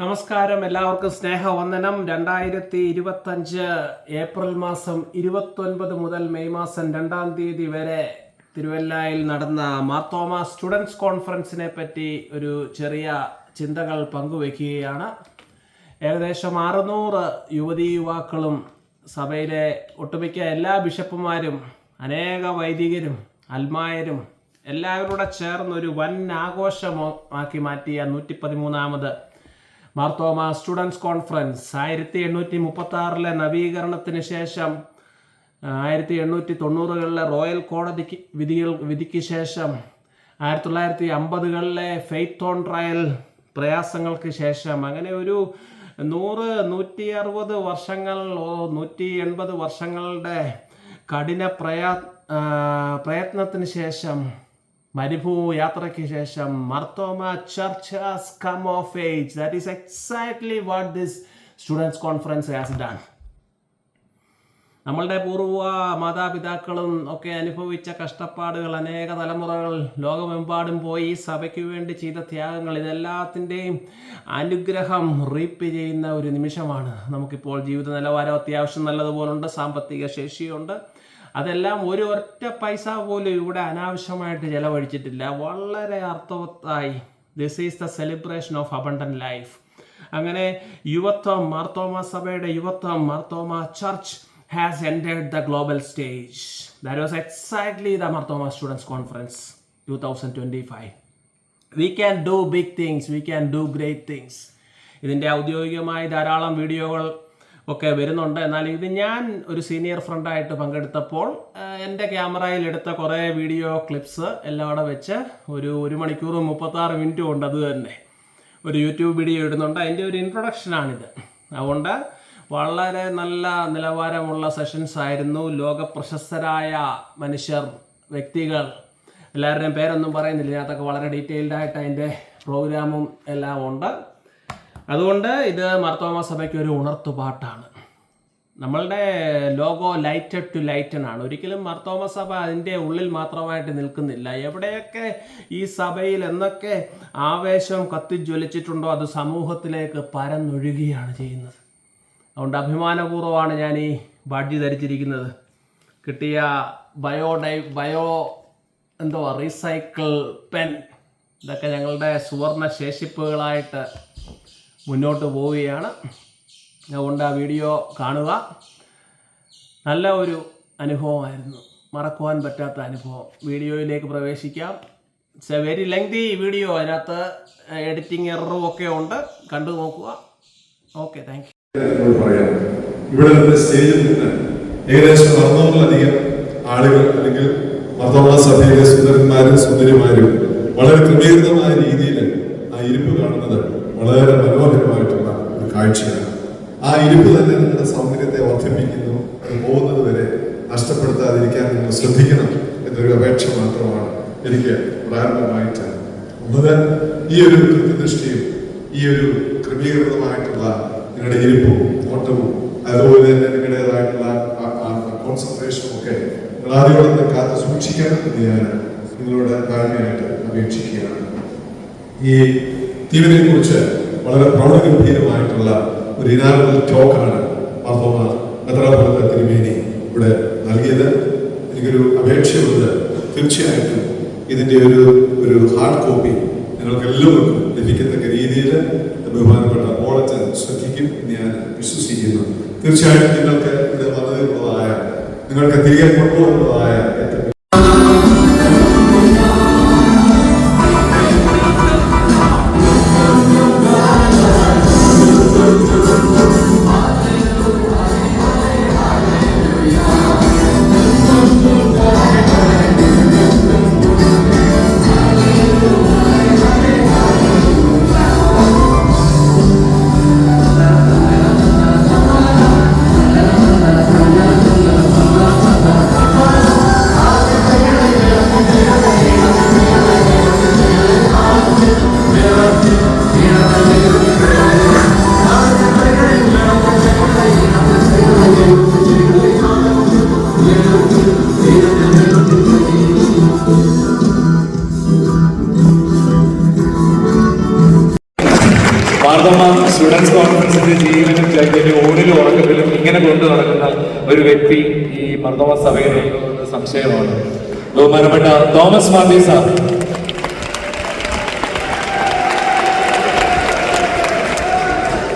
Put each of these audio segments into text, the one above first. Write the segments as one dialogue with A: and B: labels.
A: നമസ്കാരം, എല്ലാവർക്കും സ്നേഹവന്ദനം. 2025 ഏപ്രിൽ മാസം 29 മുതൽ മെയ് മാസം 2-ാം തീയതി വരെ തിരുവല്ലയിൽ നടന്ന മാർത്തോമ സ്റ്റുഡൻസ് കോൺഫറൻസിനെ പറ്റി ഒരു ചെറിയ ചിന്തകൾ പങ്കുവയ്ക്കുകയാണ്. ഏകദേശം 600 യുവതീ യുവാക്കളും സഭയിലെ ഒട്ടുമിക്ക എല്ലാ ബിഷപ്പുമാരും അനേക വൈദികരും അൽമായരും എല്ലാവരും കൂടെ ചേർന്നൊരു വൻ ആഘോഷമാക്കി മാറ്റിയ 113ാമത് മാർത്തോമ സ്റ്റുഡൻസ് കോൺഫറൻസ് 1836 നവീകരണത്തിന് ശേഷം 1890കളിലെ റോയൽ കോടതി വിധിക്ക് ശേഷം 1950കളിലെ ഫെയ്ത്ത് ഓൺ ട്രയൽ പ്രയാസങ്ങൾക്ക് ശേഷം അങ്ങനെ ഒരു 100-160 വർഷങ്ങൾ 180 വർഷങ്ങളുടെ കഠിന പ്രയത്നത്തിന് ശേഷം മരുഭൂമി യാത്രയ്ക്ക് ശേഷം Marthoma church has come of age. That is exactly what this students conference has done. നമ്മളുടെ പൂർവ്വ മാതാപിതാക്കളും ഒക്കെ അനുഭവിച്ച കഷ്ടപ്പാടുകൾ, അനേക തലമുറകൾ ലോകമെമ്പാടും പോയി സഭയ്ക്ക് വേണ്ടി ചെയ്ത ത്യാഗങ്ങൾ, ഇതെല്ലാത്തിൻ്റെയും അനുഗ്രഹം റീപ്പ് ചെയ്യുന്ന ഒരു നിമിഷമാണ്. നമുക്കിപ്പോൾ ജീവിത നിലവാരം അത്യാവശ്യം നല്ലതുപോലുണ്ട്, സാമ്പത്തിക ശേഷിയുണ്ട്. അതെല്ലാം ഒരു ഒറ്റ പൈസ പോലും ഇവിടെ അനാവശ്യമായിട്ട് ചെലവഴിച്ചിട്ടില്ല. വളരെ അർത്ഥവത്തായി this is the celebration of abundant life. അങ്ങനെ യുവത്വം, മാർത്തോമ സഭയുടെ യുവത്വം, Marthoma church has entered the global stage. That was exactly the Marthoma Students Conference 2025. We can do big things, we can do great things. ഇതിൻ്റെ ഔദ്യോഗികമായി ധാരാളം വീഡിയോകൾ ഒക്കെ വരുന്നുണ്ട്. എന്നാൽ ഇത് ഞാൻ ഒരു സീനിയർ ഫ്രണ്ടായിട്ട് പങ്കെടുത്തപ്പോൾ എൻ്റെ ക്യാമറയിൽ എടുത്ത കുറേ വീഡിയോ ക്ലിപ്സ് എല്ലാം അവിടെ വെച്ച് ഒരു 1 മണിക്കൂറും 36 മിനിറ്റും ഉണ്ട്. അത് തന്നെ ഒരു യൂട്യൂബ് വീഡിയോ ഇടുന്നുണ്ട്. അതിൻ്റെ ഒരു ഇൻട്രൊഡക്ഷനാണിത്. അതുകൊണ്ട് വളരെ നല്ല നിലവാരമുള്ള സെഷൻസ് ആയിരുന്നു. ലോകപ്രശസ്തരായ മനുഷ്യർ, വ്യക്തികൾ, എല്ലാവരുടെയും പേരൊന്നും പറയുന്നില്ല, അതിനകത്തൊക്കെ വളരെ ഡീറ്റെയിൽഡായിട്ട് അതിൻ്റെ പ്രോഗ്രാമും എല്ലാം ഉണ്ട്. അതുകൊണ്ട് ഇത് മാർത്തോമ സഭയ്ക്ക് ഒരു ഉണർത്തുപാട്ടാണ്. നമ്മളുടെ ലോഗോ ലൈറ്റഡ് ടു ലൈറ്റൻ ആണ്. ഒരിക്കലും മാർത്തോമ സഭ അതിൻ്റെ ഉള്ളിൽ മാത്രമായിട്ട് നിൽക്കുന്നില്ല. എവിടെയൊക്കെ ഈ സഭയിൽ എന്നൊക്കെ ആവേശം കത്തിജ്വലിച്ചിട്ടുണ്ടോ അത് സമൂഹത്തിലേക്ക് പരന്നൊഴുകുകയാണ് ചെയ്യുന്നത്. അതുകൊണ്ട് അഭിമാനപൂർവ്വമാണ് ഞാൻ ഈ ബാഡ്ജ് ധരിച്ചിരിക്കുന്നത്. കിട്ടിയ റീസൈക്കിൾ പെൻ, ഇതൊക്കെ ഞങ്ങളുടെ സുവർണ ശേഷിപ്പുകളായിട്ട് മുന്നോട്ട് പോവുകയാണ്. അതുകൊണ്ട് ആ വീഡിയോ കാണുക. നല്ല ഒരു അനുഭവമായിരുന്നു, മറക്കുവാൻ പറ്റാത്ത അനുഭവം. വീഡിയോയിലേക്ക് പ്രവേശിക്കാം. It's A very lengthy video. അതിനകത്ത് എഡിറ്റിംഗ് എററും ഒക്കെ ഉണ്ട്, കണ്ടു നോക്കുക. Okay, thank U.
B: ഇവിടെ സ്റ്റേജിൽ നിന്ന് ഏകദേശം 600-ലധികം ആളുകൾ, അല്ലെങ്കിൽ മാർത്തോമ സഭയിലെ സുന്ദരന്മാരും സുന്ദരിമാരും വളരെ ക്രമീകൃതമായ രീതിയിൽ ആ ഇരിപ്പ് കാണുന്നത് വളരെ മനോഹരമായിട്ടുള്ള ഒരു കാഴ്ചയാണ്. ആ ഇരിപ്പ് തന്നെ നിങ്ങളുടെ സൗന്ദര്യത്തെ വർദ്ധിപ്പിക്കുന്നു. അത് പോകുന്നത് വരെ നഷ്ടപ്പെടുത്താതിരിക്കാൻ നിങ്ങൾ ശ്രദ്ധിക്കണം എന്നൊരു അപേക്ഷ മാത്രമാണ് എനിക്ക് പ്രാരംഭമായിട്ട് ഉള്ളത്. ഈ ഒരു കൃത്യദൃഷ്ടിയും ഈ ഒരു ക്രമീകൃതമായിട്ടുള്ള നിങ്ങളുടെ ഇരിപ്പും ഓട്ടവും അതുപോലെ തന്നെ നിങ്ങളുടേതായിട്ടുള്ള കോൺസെൻട്രേഷനും ഒക്കെ നിങ്ങൾ ആദ്യോടെ കാത്ത് സൂക്ഷിക്കണം എന്ന് ഞാൻ നിങ്ങളോട് താഴ്മയായിട്ട് അപേക്ഷിക്കുകയാണ്. ഈ തീമിനെ കുറിച്ച് വളരെ പ്രൗഢഗംഭീരമായിട്ടുള്ള ഒരു ഇനാഗുറൽ ടോക്കാണ് മാർത്തോമ മെത്രാപ്പോലീത്ത തിരുമേനി ഇവിടെ നൽകിയത്. എനിക്കൊരു അപേക്ഷയുള്ളത്, തീർച്ചയായിട്ടും ഇതിൻ്റെ ഒരു ഹാർഡ് കോപ്പി നിങ്ങൾക്ക് എല്ലാവർക്കും ലഭിക്കത്തക്ക രീതിയിൽ ബഹുമാനപ്പെട്ട ഓളച്ചൻ ശ്രദ്ധിക്കും എന്ന് ഞാൻ വിശ്വസിക്കുന്നു. തീർച്ചയായിട്ടും നിങ്ങൾക്ക് ഇത് വന്നതിനുള്ളതായ, നിങ്ങൾക്ക് തിരികെ കൊണ്ടുപോകുന്നതായ
C: സ്റ്റുഡൻസ് കോൺഫറൻസിന്റെ ജീവനും ചൈതന്യം ഊണിലും ഉറക്കത്തിലും ഇങ്ങനെ കൊണ്ടു നടക്കുന്ന ഒരു വ്യക്തി ഈ മർദ്ദമ സഭയിലുണ്ടോ എന്ന് സംശയമാണ്. ബഹുമാനപ്പെട്ട തോമസ് മാത്യു സാർ.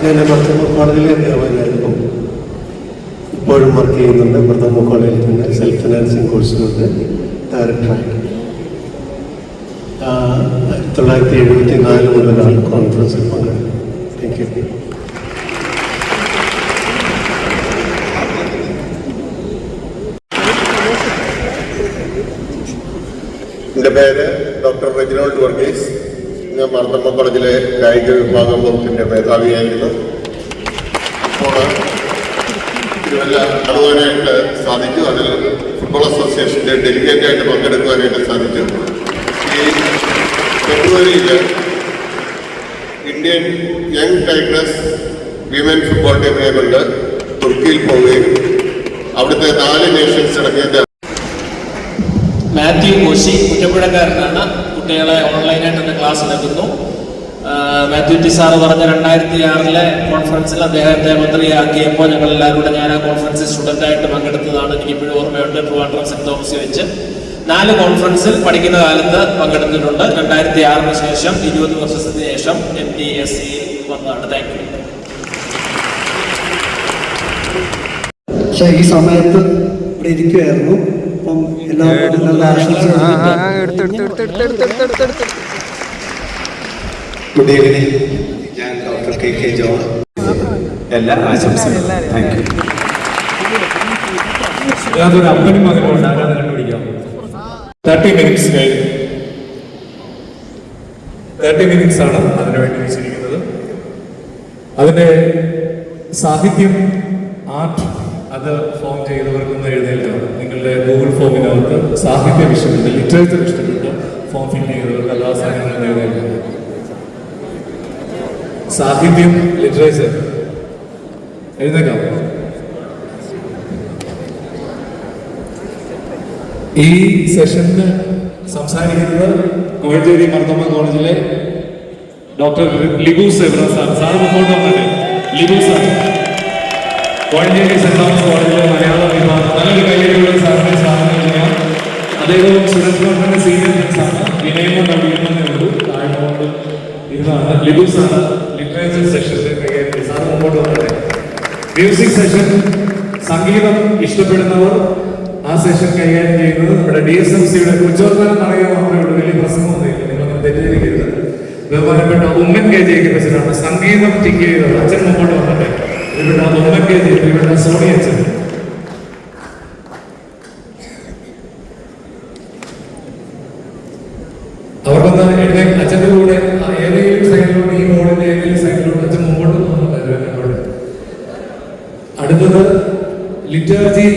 D: ഞാൻ മർദ്ദമ കോളേജിലെ അധ്യാപകനായിരുന്നു. ഇപ്പോഴും വർക്ക് ചെയ്യുന്നുണ്ട്. മർദ്ദമ കോളേജിൽ തന്നെ സെൽഫ് ഫിനാൻസിങ് കോഴ്സുകളുടെ ഡയറക്ടറായിട്ട് 1974 മുതലാണ് കോൺഫറൻസിൽ പങ്കെടുക്കുന്നത്. Thank you.
E: എൻ്റെ പേര് ഡോക്ടർ റെജിനോൾഡ് വർഗീസ്. ഞാൻ മർദ്ദമ കോളേജിലെ കായിക വിഭാഗം വകുപ്പിൻ്റെ മേധാവിയായിരുന്നു. അപ്പോൾ തിരുവല്ല കാണുവാനായിട്ട് സാധിച്ചു. അതിൽ ഫുട്ബോൾ അസോസിയേഷൻ്റെ ഡെലിഗേറ്റായിട്ട് പങ്കെടുക്കുവാനായിട്ട് സാധിച്ചു. ഈ ഫെബ്രുവരിയിൽ Indian young tigers women football ടീമിനെ കൊണ്ട് തുർക്കിയിൽ പോവുകയും അവിടുത്തെ 4 നേഷൻസ് അടങ്ങിയ
A: മാത്യു കോശി കുറ്റപ്പുഴക്കാരനാണ്. കുട്ടികളെ ഓൺലൈനായിട്ട് തന്നെ ക്ലാസ് എടുക്കുന്നു. മാത്യു ടി സാറ് പറഞ്ഞ 2006 കോൺഫറൻസിൽ അദ്ദേഹത്തെ മന്ത്രിയാക്കിയപ്പോൾ ഞങ്ങൾ എല്ലാവരും കൂടെ ഞാൻ ആ കോൺഫറൻസിൽ സ്റ്റുഡൻ്റായിട്ട് പങ്കെടുത്തതാണ്. എനിക്കിപ്പോഴും ഓർമ്മയുണ്ട്. ട്രിവാൻഡ്രം സെന്റ് തോമസിൽ വെച്ച് 4 കോൺഫറൻസിൽ പഠിക്കുന്ന കാലത്ത് പങ്കെടുത്തിട്ടുണ്ട്. 2006 ശേഷം 20 വർഷത്തിന് ശേഷം MTSC വന്നതാണ്. Thank you.
F: പക്ഷേ ഈ സമയത്ത് ഇവിടെ ഇരിക്കുമായിരുന്നു. അപ്പം എല്ലാവർക്കും നല്ല ആശംസകൾ.
D: Good evening. ഞാൻ ഡോക്ടർ KK ജോൺ. എല്ലാ ആശംസകളും. Thank you.
C: അതൊരു അപ്പനും മകനുണ്ട്. ആരാധന കണ്ടുപിടിക്കാം. 30 മിനിറ്റ്സ് കഴിഞ്ഞു. 30 മിനിറ്റ്സ് ആണ് അതിനു വേണ്ടി വെച്ചിരിക്കുന്നത്. അതിന്റെ സാഹിത്യം, ആർട്ട് അത് ഫോം ചെയ്തവർക്കൊന്ന് എഴുന്നേൽക്കാം. നിങ്ങളുടെ ഗൂഗിൾ ഫോമിനകത്ത് സാഹിത്യം ഇഷ്ടപ്പെട്ട്, ലിറ്ററേച്ചർ ഇഷ്ടപ്പെട്ട് ഫോം ഫിൽ ചെയ്തവർക്ക് എല്ലാ സാധനങ്ങളും എഴുന്നേൽക്കാം. സാഹിത്യം, ലിറ്ററേച്ചർ എഴുന്നേക്കാം. ഈ സെഷന് സംസാരിക്കുന്നത് കോഴഞ്ചേരി മർദ്ദമ കോളേജിലെ ഡോക്ടർ ലിബു സെബ്ര സാർ. സാർ മുമ്പോട്ട് വന്നല്ലേ? Libu sir Kozhencherry saint Thomas കോളേജിലെ മലയാള വിഭാഗം. നല്ലൊരു കൈയ്യടിയോടെ സാറിനെ സ്വാഗതം ചെയ്യാം. അദ്ദേഹവും സ്റ്റുഡൻസ് കോൺഫറൻസിന്റെ സീനിയർ ഫ്രണ്ട്സാണ്. വിനയം കൊണ്ട് അഭിനന്ദനേ ഉള്ളൂ. താഴ്ന്നുകൊണ്ട് ഇരുന്നാണ്. ലിബു സാർ ലിറ്ററേച്ചർ സെഷനിൽ കൈയ്യടി. സാർ മുമ്പോട്ട് വന്നല്ലേ? മ്യൂസിക് സെഷൻ, സംഗീതം ഇഷ്ടപ്പെടുന്നവർ ആ സെഷൻ കൈകാര്യം ചെയ്യുന്നത് നമ്മുടെ DSMCയുടെ ഉച്ചോർത്തനം പറയുക മാത്രമേ ഉള്ളൂ. വലിയ പ്രസംഗമൊന്നുമില്ല. നിങ്ങളൊന്നും തെറ്റിദ്ധരിക്കരുത്. ബഹുമാനപ്പെട്ട ഉമ്മൻ KJ പ്രസിഡന്റാണ്. സംഗീതം ടിക്ക് ചെയ്തത് അച്ഛൻ മുമ്പോട്ട് വന്നിട്ട് ഇവിടെ ഉമ്മൻ KJ, ഇവിടെ സോണി അച്ഛൻ. അവർക്കൊന്ന് എഴുതി അച്ഛൻ്റെ കൂടെ ഏതെങ്കിലും സൈഡിലോട്ട്, ഈ ബോർഡിന്റെ ഏതെങ്കിലും സൈഡിലോട്ട് അച്ഛൻ മുമ്പോട്ട് പോകുന്നുണ്ടായിരുന്നു. അടുത്തത് ലിറ്റർജി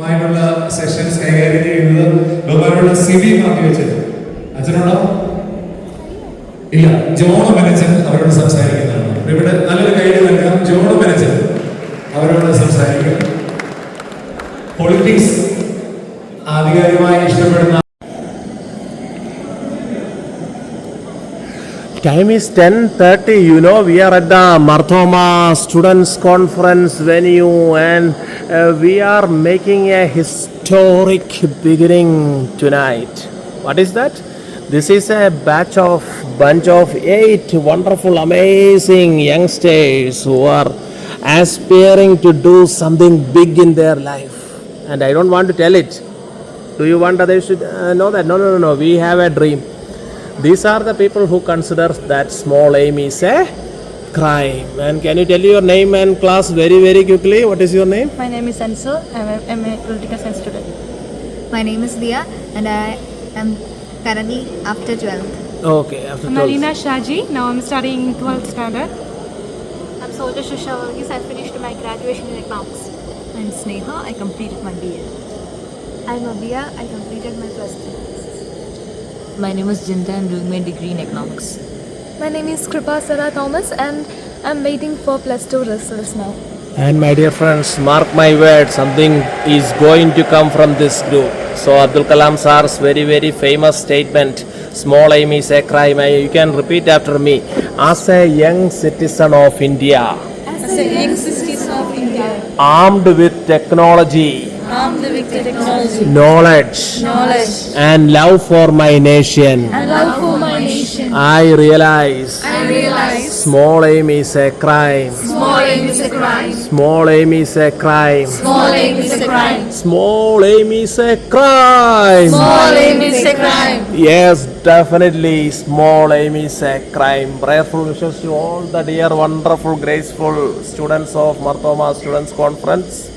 C: ായിട്ടുള്ള സെഷൻസ് കൈകാര്യം ചെയ്യുന്നത് ബഹുമാനപ്പെട്ട CB മാത്യു അച്ഛൻ. അച്ഛനോടോ ഇല്ല, ജോൺ മെനച്ചൻ അവരോട് സംസാരിക്കുന്നതാണ്. ഇവിടെ നല്ലൊരു കൈയ്യടി നൽകാം. ജോൺ മെനച്ചൻ അവരോട് സംസാരിക്കും. പൊളിറ്റിക്സ് ആധികാരികമായി ഇഷ്ടപ്പെടുന്ന
A: Time is 10:30. You know, we are at the Marthoma Students Conference venue, and we are making a historic beginning tonight. What is that? This is a bunch of 8 wonderful, amazing youngsters who are aspiring to do something big in their life. And I don't want to tell it. Do you want others to know that? No. We have a dream. These are the people who consider that small aim is a crime. And can you tell your name and class very, very quickly? What is your name?
G: My name is Ansel. I'm a political science student.
H: My name is Dia and I am currently after 12th.
A: Okay, after
G: I'm
A: 12th.
G: Alina Shaji. Now I'm studying 12th standard.
H: I'm Soldier Shusha Varghese. I finished my graduation in economics.
G: I'm Sneha. I completed my BA.
H: I'm Abia. I completed my plus 3.
I: My name is Jinta. I'm doing my degree in economics.
G: My name is Kripa Sarah Thomas and I'm waiting for plus 2 results now.
A: And my dear friends, mark my word, something is going to come from this group. So Abdul Kalam sir's very, very famous statement, small aim is a crime. You can repeat after me. as a young citizen of India,
G: As a young citizen of India,
A: armed with technology, knowledge, and love for my nation,
G: and love for my nation,
A: I realize small aim is a crime.
G: small aim is a crime.
A: Small aim is a crime.
G: Small aim is a crime.
A: Small aim is a crime.
G: Small aim is a crime.
A: Yes, definitely, small aim is a crime. Prayerful wishes to all the dear, wonderful, graceful students of Marthoma Students Conference.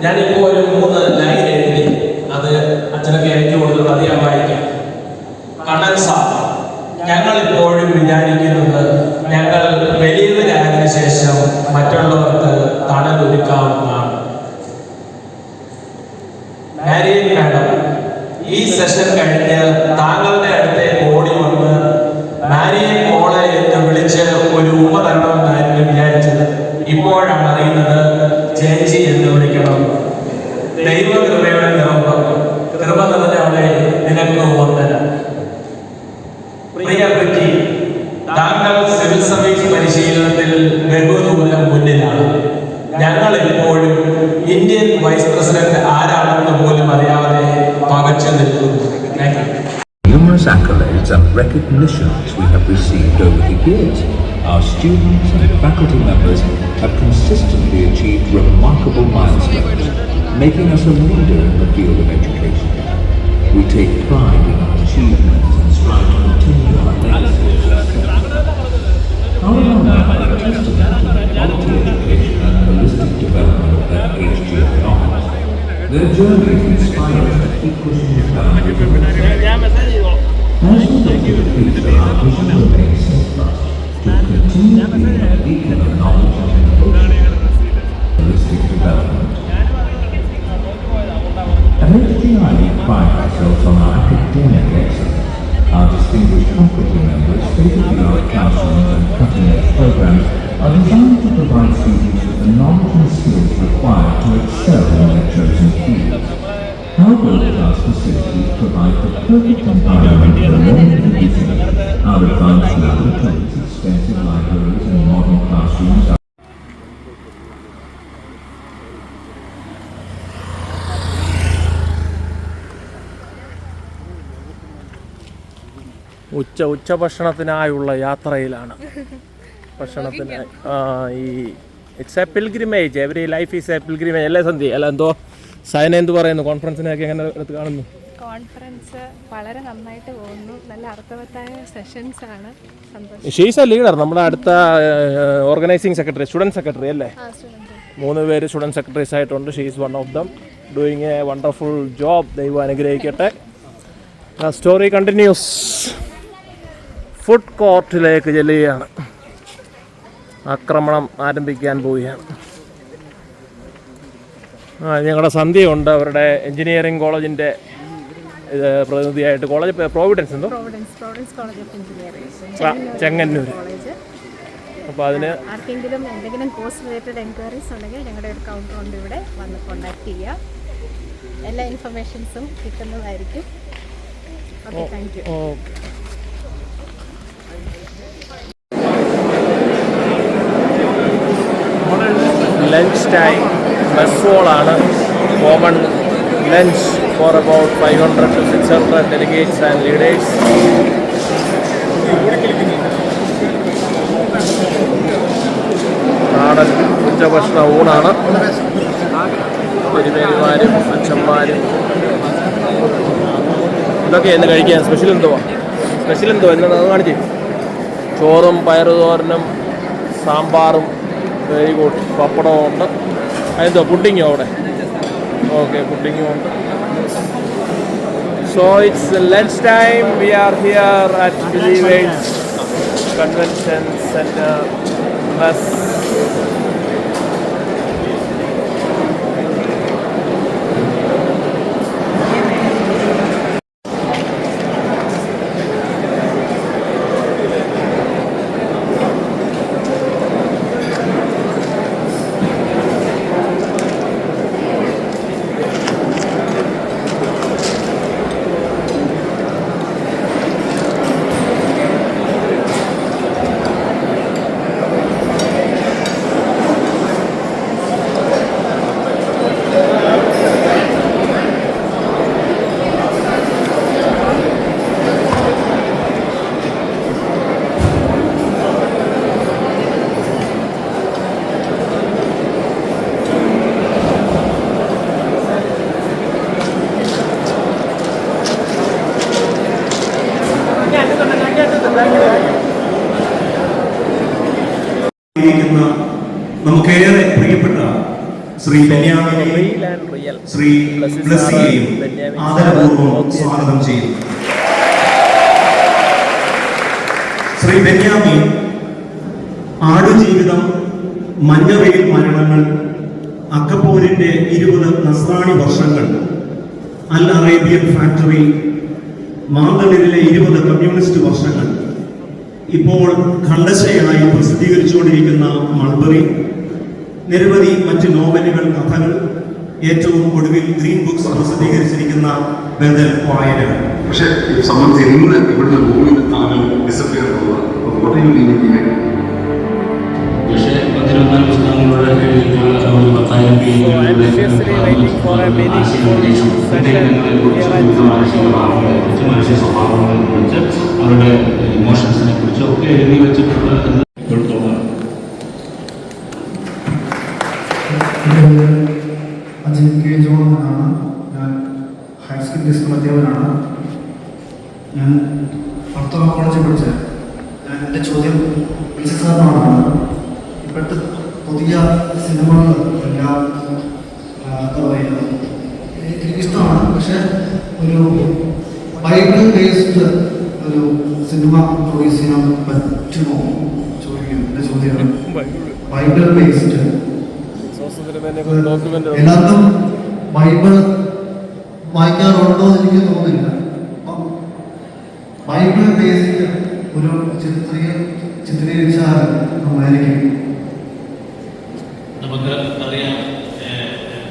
J: ഞാനിപ്പോൾ ഒരു 3 line എഴുതി അത് അച്ഛനൊക്കെ എനിക്ക് കൊടുത്തത് അധികം വായിക്കാം. Kannan sir, ഞങ്ങൾ ഇപ്പോഴും വിചാരിക്കുന്നത് ഞങ്ങൾ വലിയവരായതിനു ശേഷം മറ്റുള്ളവർക്ക് തണലൊരുക്കാവുന്നതാണ്. മാരിയൻ മാഡം, ഈ സെഷൻ കഴിഞ്ഞ് താങ്കളുടെ അടുത്തേക്ക് ഓടി വന്ന് മാരിയൻ മോളെ എന്ന് വിളിച്ച് ഒരു ഉമ്മ തരണമെന്നായിരുന്നു വിചാരിച്ചത്. ഇപ്പോഴാണ് അറിയുന്നത് ചേച്ചി എന്ന് വിളിക്കണം. ദൈവകൃപയുടെ കൃപ നിറഞ്ഞവളെ നിനക്ക് വന്ദനം. പ്രിയപ്പെട്ടി, താങ്കൾ സിവിൽ സർവീസ് പരിശീലനത്തിൽ ബഹുദൂരം മുന്നിലാണ്. ഞങ്ങൾ ഇപ്പോഴും ഇന്ത്യൻ വൈസ് പ്രസിഡന്റ് ആരാണെന്ന് പോലും അറിയാതെ പകച്ചു നിൽക്കുന്നു.
K: Numerous accolades and recognitions we have received over the years. Our students and faculty members have consistently achieved remarkable milestones, making us a leader in the field of education. We take pride in our achievements and strive to continue our legacy of success. Our alumni are a testament to the quality education and holistic development that HGI offers. Their journeys inspire us to keep pushing the boundaries of as we look to the future, our vision remains steadfast to continue being a beacon of knowledge and innovation, holistic development. At HGI, we pride ourselves on our academic excellence. Our distinguished faculty members, state-of-the-art classrooms and cutting-edge programs are designed to provide students with the knowledge and skills required to excel in their chosen fields. Our world-class facilities provide the perfect environment for learning and teaching. Our advanced laboratories, extensive libraries and modern classrooms are
A: ഉച്ചഭക്ഷണത്തിനായുള്ള യാത്രയിലാണ്. ഭക്ഷണത്തിനായി ഈ it's A pilgrimage. Every life is A pilgrimage അല്ലേ സന്ധ്യ? അല്ല എന്തോ സൈന എന്ത് പറയുന്നു? കോൺഫറൻസിനൊക്കെ എങ്ങനെ എടുത്ത് കാണുന്നു?
G: കോൺഫറൻസ് വളരെ നന്നായിട്ട് പോകുന്നു. നല്ല അർത്ഥവത്തായ സെഷൻസ് ആണ്. സന്തോഷം.
A: She's A leader. നമ്മുടെ അടുത്ത ഓർഗനൈസിംഗ് സെക്രട്ടറി, സ്റ്റുഡൻറ് സെക്രട്ടറി അല്ലേ? 3 പേര് സ്റ്റുഡൻറ് സെക്രട്ടറീസ് ആയിട്ടുണ്ട്. She is one of them. Doing A wonderful job. ദൈവം അനുഗ്രഹിക്കട്ടെ. Story continuous. ഫുഡ് കോർട്ടിലേക്ക് ചെല്ലുകയാണ്. ആക്രമണം ആരംഭിക്കാൻ പോവുകയാണ്. ഞങ്ങളുടെ സന്ധ്യയുണ്ട്, അവരുടെ എഞ്ചിനീയറിംഗ് കോളേജിൻ്റെ പ്രതിനിധിയായിട്ട്. കോളേജ് പ്രോവിഡൻസ് എന്തോ ചെങ്ങന്നൂർ. അപ്പോൾ അതിന്
G: ആർക്കെങ്കിലും എന്തെങ്കിലും കോഴ്സ് റിലേറ്റഡ് എൻക്വയറീസ് ഉണ്ടെങ്കിൽ ഞങ്ങളുടെ ഒരു കൗണ്ടർ ഉണ്ട്, ഇവിടെ വന്ന് കോൺടാക്ട് ചെയ്യുക. എല്ലാ ഇൻഫർമേഷൻസും കിട്ടുന്നതായിരിക്കും. Okay, thank you.
A: Lunch time. Bus ഹോളാണ്. Common lunch for about 500 to 600 delegates and leaders. നാടൻ ഉച്ചഭക്ഷണ ഊണാണ്. പെരുമേരിമാരും അച്ഛന്മാരും ഇതൊക്കെയാണ് കഴിക്കാൻ. സ്പെഷ്യൽ എന്തോ എന്നത് കാണിച്ച്. ചോറും പയറുതോരനും സാമ്പാറും, വെരി ഗുഡ്. പപ്പടവും ഉണ്ട്. അതെന്തോ പുഡിങ്ങോ അവിടെ? ഓക്കെ, പുഡിങ്ങും ഉണ്ട്. So it's lunch time. We are here at Believers Convention Center bus.
L: നമുക്കേറെ പ്രിയപ്പെട്ട ശ്രീ ബെന്യാമിനെയും ശ്രീ ബ്ലസ്സിയെയും ആദരപൂർവ്വം സ്വാഗതം ചെയ്യുന്നു. ശ്രീ ബെന്യാമിൻ ആടുജീവിതം, മഞ്ഞവെയിൽ മരണങ്ങൾ, അക്കപ്പോരിന്റെ 20 നസ്രാണി വർഷങ്ങൾ, അൽ അറേബ്യൻ ഫാക്ടറി, മാന്തളിരിലെ 20 കമ്മ്യൂണിസ്റ്റ് വർഷങ്ങൾ, ഇപ്പോൾ ഖണ്ഡശയായി പ്രസിദ്ധീകരിച്ചുകൊണ്ടിരിക്കുന്ന മൾബറി, നിരവധി മറ്റ് നോവലുകൾ, കഥകൾ, ഏറ്റവും ഒടുവിൽ ഗ്രീൻ ബുക്സ് പ്രസിദ്ധീകരിച്ചിരിക്കുന്ന ബദൽ വായനകൾ.
M: പക്ഷേ സംബന്ധിച്ച് ഇന്ന് ഇവിടുത്തെ ഭൂമിയിൽ താങ്കൾ ഡിസപ്പിയർ പക്ഷേ 11 പുസ്തകങ്ങളുടെ ഒരു 10,000 മനുഷ്യ സ്വഭാവങ്ങളെ കുറിച്ച്, അവരുടെ ഇമോഷൻസിനെ കുറിച്ച് ഒക്കെ എഴുതി വെച്ചിട്ടുള്ള
F: അജിത് കെ ജോൺ എന്നാണ്. ഞാൻ ഹൈസ്കൂൾ ഡിസ്ട്രിക്ട് അധ്യാപകനാണ്. ഞാൻ മർത്തോമ കോളേജിൽ പഠിച്ചത്. ഞാൻ എൻ്റെ ചോദ്യം സാറിനോടാണ്. ഇപ്പോഴത്തെ പുതിയ സിനിമകൾ എല്ലാം എന്താ പറയുക, എനിക്കിഷ്ടമാണ്. പക്ഷെ ഒരു ബൈബിൾ ബേസ്ഡ് ഒരു സിനിമ പ്രൊഡ്യൂസ് ചെയ്യാൻ പറ്റുമോ ചോദിക്കുന്നു. എൻ്റെ ചോദ്യമാണ് ബൈബിൾ ബേസ്ഡ്. എല്ലാവർക്കും ബൈബിൾ വായിക്കാറുണ്ടോ എന്ന് എനിക്ക് തോന്നുന്നില്ല. അപ്പം ബൈബിൾ ബേസ്ഡ് ഒരു ചിത്രീകരിച്ചാൽ നന്നായിരിക്കും.
J: നമുക്ക് അറിയാം,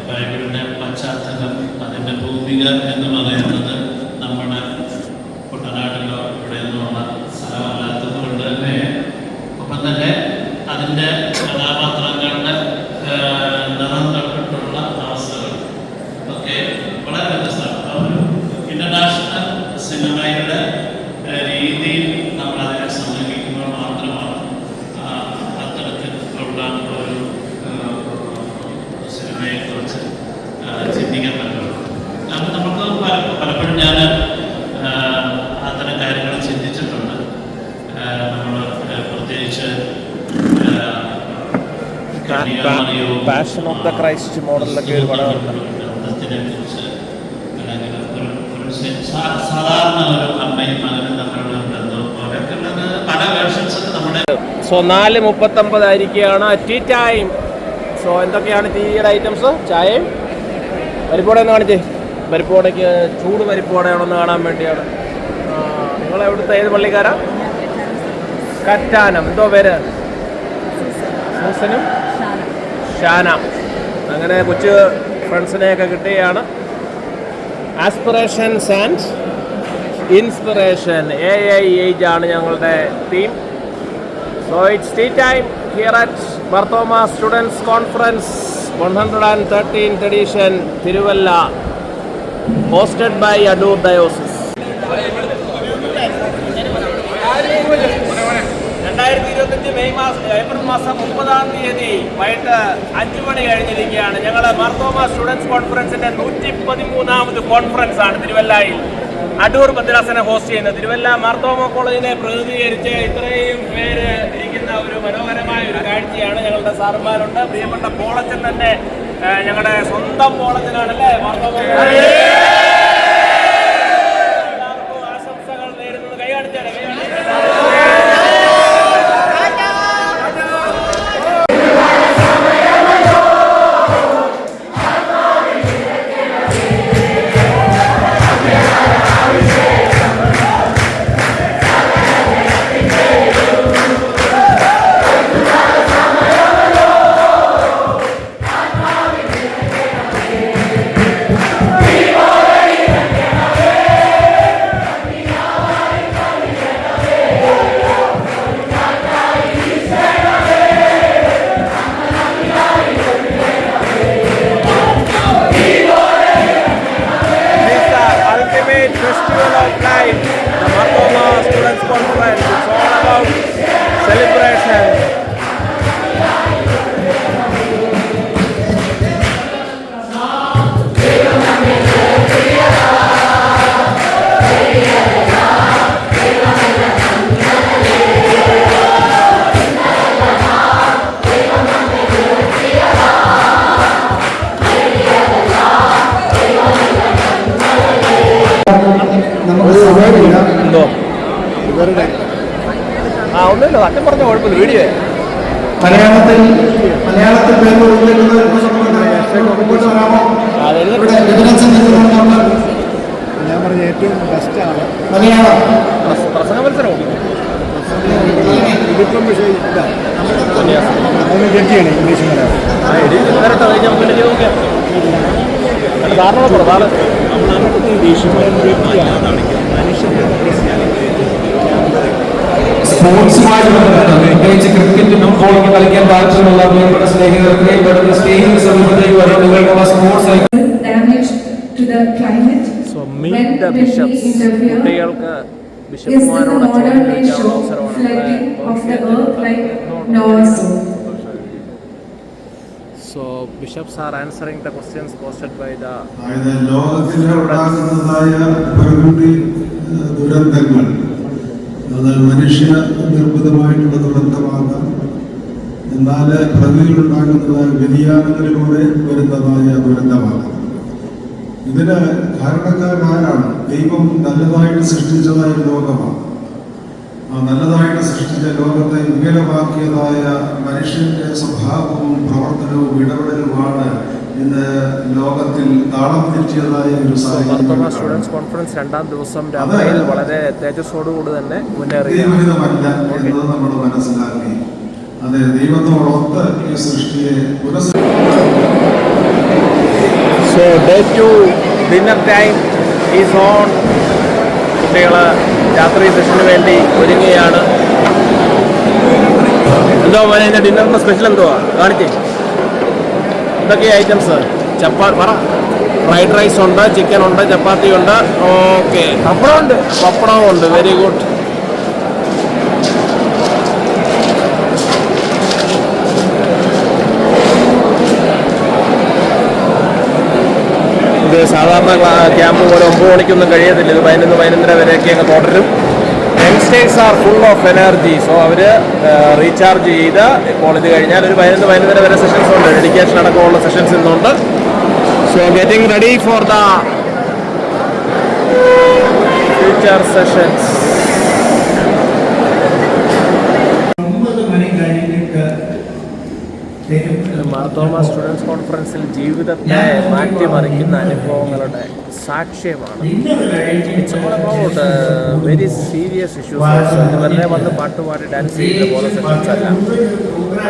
J: ബൈബിളിന്റെ പശ്ചാത്തലം, അതിന്റെ ഭൂമിക എന്ന് പറയുന്നത് നമ്മുടെ കുട്ടനാട്ടിലോ ഇവിടെ നിന്നുള്ള സ്ഥലമല്ലാത്തത് കൊണ്ട് തന്നെ, ഒപ്പം തന്നെ അതിൻ്റെ കഥാപാത്രങ്ങളുടെ നിറം തൊട്ടിട്ടുള്ള അവസ്ഥകൾ ഒക്കെ വളരെ വ്യത്യസ്തമാണ്. ഇന്റർനാഷണൽ സിനിമയുടെ രീതിയിൽ നമ്മൾ അതിനെ സമീപിക്കുമ്പോൾ മാത്രമാണ് അത്തരത്തിലുള്ള ഒരു സിനിമയെക്കുറിച്ച് ചിന്തിക്കാൻ പറ്റുള്ളൂ. നമുക്ക് പലപ്പോഴും ഞാൻ അത്തരം കാര്യങ്ങൾ ചിന്തിച്ചിട്ടുണ്ട്. നമ്മൾ പ്രത്യേകിച്ച്
A: പാഷൻ ഓഫ് ദ ക്രൈസ്റ്റ് മോഡലിലൊക്കെ ഒരു പടമുണ്ട്.
J: ഇതിനെക്കുറിച്ച് അല്ലെങ്കിൽ സാധാരണ ഒരു അമ്മയും മകനും തമ്മിലുള്ള ബന്ധവും പോലെയൊക്കെ ഉള്ളത് പല വേർഷൻസൊക്കെ നമ്മുടെ.
A: സോ 4:39 ആയിരിക്കുകയാണ് ടീ ടൈം. സോ എന്തൊക്കെയാണ് ടീയുടെ ഐറ്റംസ്? ചായയും പരിപ്പോടെ ഒന്ന് കാണിച്ചേ. പരിപ്പോടയ്ക്ക് ചൂട് പരിപ്പോടയാണെന്ന് കാണാൻ വേണ്ടിയാണ്. നിങ്ങളെവിടുത്തെ ഏത് പള്ളിക്കാരാ? കറ്റാനം. എന്തോ പേര്? സൂസനും ഷാന. അങ്ങനെ കൊച്ചു ഫ്രണ്ട്സിനെയൊക്കെ കിട്ടുകയാണ്. ആസ്പിറേഷൻസ് ആൻഡ് ഇൻസ്പിറേഷൻ AIH ആണ് ഞങ്ങളുടെ തീം. So it's tea time here at Marthoma students conference 113th edition Thiruvalla, hosted by Adur Diocese. 2025 April മാസം 30 വൈകിട്ട് 5 മണി കഴിഞ്ഞിരിക്കുകയാണ്. ഞങ്ങൾ മർത്തോമ സ്റ്റുഡൻസ് കോൺഫറൻസിന്റെ 113ാമത് കോൺഫറൻസ് ആണ് തിരുവല്ലയിൽ അടൂർ ഭദ്രാസന ഹോസ്റ്റ് ചെയ്യുന്നത്. തിരുവല്ല മാർത്തോമ കോളേജിനെ പ്രതിനിധീകരിച്ച് ഇത്രയും പേര് ഇരിക്കുന്ന ഒരു മനോഹരമായ ഒരു കാഴ്ചയാണ്. ഞങ്ങളുടെ സാറുമാരുണ്ട്. പ്രിയപ്പെട്ട പോളച്ചൻ തന്നെ ഞങ്ങളുടെ സ്വന്തം പോളച്ചനാണല്ലേ മാർത്തോമ. എല്ലാവർക്കും ആശംസകൾ നേരുന്നത്. കൈകാണിച്ചാലേ Festival of Life, the Martoma Students Conference. It's all about celebration. ഒന്നുമില്ല, അച്ഛൻ പറഞ്ഞ കുഴപ്പമില്ല. വീഡിയോ
F: മലയാളത്തിൽ ഞാൻ പറഞ്ഞ ഏറ്റവും ബെസ്റ്റാണ് മലയാളം
A: പ്രസംഗ മത്സരം.
F: ഇതിപ്പം വിഷയമില്ല, അതൊന്ന് ജഡ്ജ് ചെയ്യണം ഇംഗ്ലീഷ് മലയാളം.
L: സ്പോർട്സുമായി ബന്ധപ്പെട്ട് പ്രത്യേകിച്ച് ക്രിക്കറ്റും ഫുട്ബോളൊക്കെ കളിക്കാൻ താല്പര്യമുള്ള പ്രിയപ്പെട്ട സ്നേഹിതർക്ക് ഇവിടുത്തെ സ്നേഹിത സമൂഹത്തിലേക്ക് വരാൻ നിങ്ങൾക്കുള്ള സ്പോർട്സ്
A: കുട്ടികൾക്ക് ബിഷപ്പുമാരോട് ചോദിക്കാനുള്ള അവസരമാണ്. So bishops are answering the questions posted by the
B: ലോകത്തിലുണ്ടാകുന്നതായ പ്രകൃതി ദുരന്തങ്ങൾ അത് മനുഷ്യ നിർമ്മിതമായിട്ടുള്ള ദുരന്തമാകാം. എന്നാൽ പ്രകൃതിയിലുണ്ടാകുന്നതായ വ്യതിയാനങ്ങളിലൂടെ വരുന്നതായ ദുരന്തമാകാം. ഇതിന് കാരണക്കാരാരാണ്? ദൈവം നല്ലതായിട്ട് സൃഷ്ടിച്ചതായ ലോകമാണ്. ആ നല്ലതായിട്ട് സൃഷ്ടിച്ച ലോകത്തെ വികലമാക്കിയതായ മനുഷ്യന്റെ സ്വഭാവവും പ്രവർത്തനവും ഇടപെടലുമാണ് ഇന്ന് ലോകത്തിൽ താളം തെറ്റിയതായ ഒരു
A: മർത്തോമ സ്റ്റുഡൻസ് കോൺഫറൻസ് 2ാം ദിവസം രാത്രിയിൽ വളരെ തേജസ്സോടുകൂടി തന്നെ മുന്നേറി.
B: ദൈവഹിതമല്ല എന്നത് നമ്മൾ മനസ്സിലാക്കി. അതെ, ദൈവത്തോടൊത്ത് ഈ സൃഷ്ടിയെ
A: so day 2 dinner time is on. കുട്ടികൾ രാത്രി സെഷന് വേണ്ടി ഒരുങ്ങുകയാണ്. എന്തോ മോനെ എൻ്റെ ഡിന്നറിൻ്റെ സ്പെഷ്യൽ എന്തുവാ കാണിച്ചേ? എന്തൊക്കെയാണ് ഐറ്റംസ്? പറ. ഫ്രൈഡ് റൈസ് ഉണ്ട്, ചിക്കൻ ഉണ്ട്, ചപ്പാത്തി ഉണ്ട്. ഓക്കെ, പപ്പടമുണ്ട്. പപ്പടവും ഉണ്ട്. Very good. ഇത് സാധാരണ ക്യാമ്പ് പോലെ 9 മണിക്കൊന്നും കഴിയത്തില്ല. ഇത് 11-11:30 വരെയൊക്കെ അങ്ങ് തുടരും. Youngsters are full of energy. So അവർ റീചാർജ് ചെയ്ത് ഇപ്പോൾ ഇത് കഴിഞ്ഞാൽ ഒരു 11-11:30 വരെ സെഷൻസ് ഉണ്ട്. ഡെഡിക്കേഷൻ അടക്കമുള്ള സെഷൻസ് ഇന്നുണ്ട്. So getting ready for the future sessions. Marthoma students കോൺഫറൻസിൽ ജീവിതത്തെ മാറ്റിമറിക്കുന്ന അനുഭവങ്ങളുടെ സാക്ഷ്യമാണ്. It's all about very serious issues. വെറുതെ വന്ന് പാട്ടുപാടി ഡാൻസ് ചെയ്യുന്ന പോലെ സെഷൻസ് അല്ല.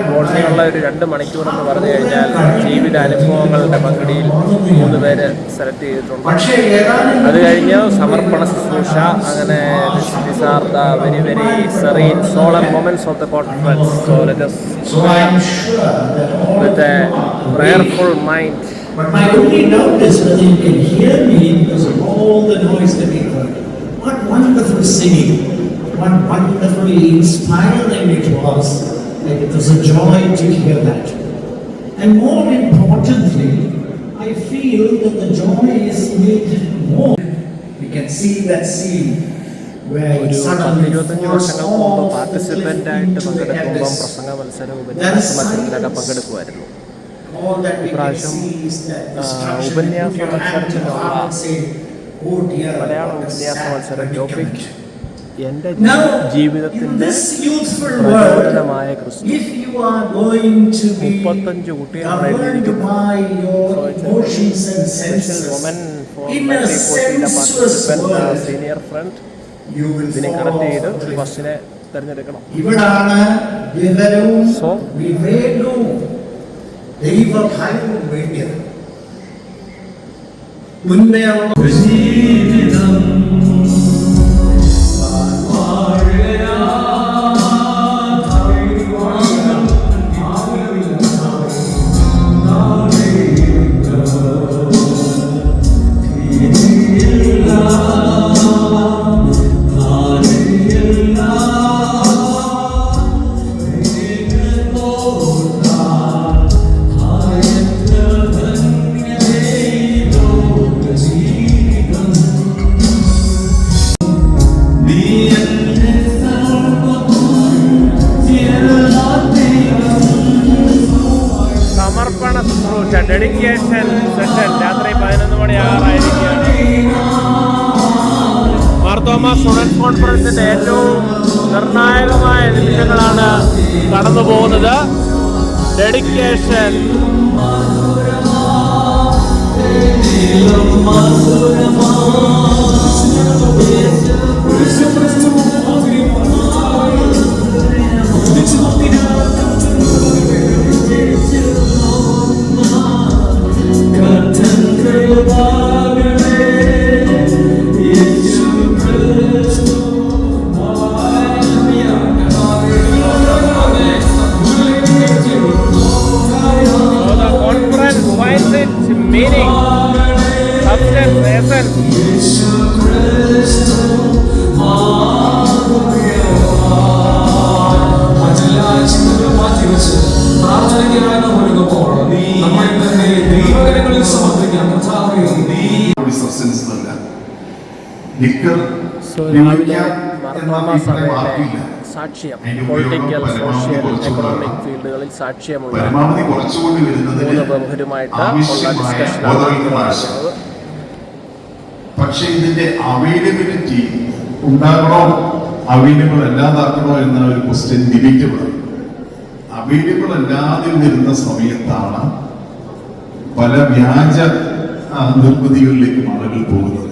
A: ബോട്ടിലുള്ള ഒരു 2 മണിക്കൂറെന്ന് പറഞ്ഞു കഴിഞ്ഞാൽ ജീവിത അനുഭവങ്ങളുടെ പങ്കിടിയിൽ 3 പേര് സെലക്ട് ചെയ്തിട്ടുണ്ട്. അത് കഴിഞ്ഞ് സമർപ്പണ ശുശ്രൂഷ. അങ്ങനെ these are the very very serene solemn moments of the conference. So let us with a prayerful mind.
N: But my only doubt is whether you can hear me because of all the noise that we heard. What wonderful singing, what wonderfully inspiring it was. Like it was a joy to hear that. And more importantly, I feel that the joy is made more. We can see that scene where it suddenly falls off.
A: Participant ആയിട്ട് പങ്കെടുക്കുമ്പം പ്രസംഗ മത്സരവും ഉപന്യാസ മത്സരത്തിലൊക്കെ പങ്കെടുക്കുമായിരുന്നു. ഇപ്രാവശ്യം ഉപന്യാസ മത്സരത്തിനുള്ള മലയാള ഉപന്യാസ മത്സരം topic എൻ്റെ ജീവിതത്തിൻ്റെ പ്രചോദനമായ ക്രിസ്തു. 35 കുട്ടികളാണ് എഴുതിയിരിക്കുന്നത്. Woman for participant senior friend ഇതിനെ കണക്ട് ചെയ്ത് ഫസ്റ്റിനെ തിരഞ്ഞെടുക്കണം.
N: ഇവിടാണ് വിവരവും വിവേകവും ദൈവഭയവും വേണ്ടിയത്. മുന്നേ ജീവിതം
A: സമർപ്പണ ശുശ്രൂഷ ഡെഡിക്കേഷൻ സെഷൻ രാത്രി 11 മണിയാകാറായിരിക്കുകയാണ്. മാർത്തോമ സ്റ്റുഡൻസ് കോൺഫറൻസിൻ്റെ ഏറ്റവും നിർണായകമായ നിമിഷങ്ങളാണ് കടന്നു പോകുന്നത്. Dedication meaning, substance, essence. Marthoma സഭയിലെ സാക്ഷ്യം പൊളിറ്റിക്കൽ സോഷ്യൽ എക്കണോമിക് ഫീൽഡുകളിൽ സാക്ഷ്യമുള്ള 3 പ്രമുഖരുമായിട്ട് ഉള്ള ഡിസ്കഷനാണ് നടക്കുന്നത്.
B: പക്ഷേ ഇതിന്റെ അവൈലബിലിറ്റി ഉണ്ടാകണോ അവൈലബിൾ അല്ലാതാക്കണോ എന്ന ഒരു ക്വസ്റ്റ്യൻ ഡിബേറ്റബിൾ. അവൈലബിൾ അല്ലാതെ വരുന്ന സമയത്താണ് പല വ്യാജ നിർമ്മിതികളിലേക്ക് ആളുകൾ പോകുന്നത്.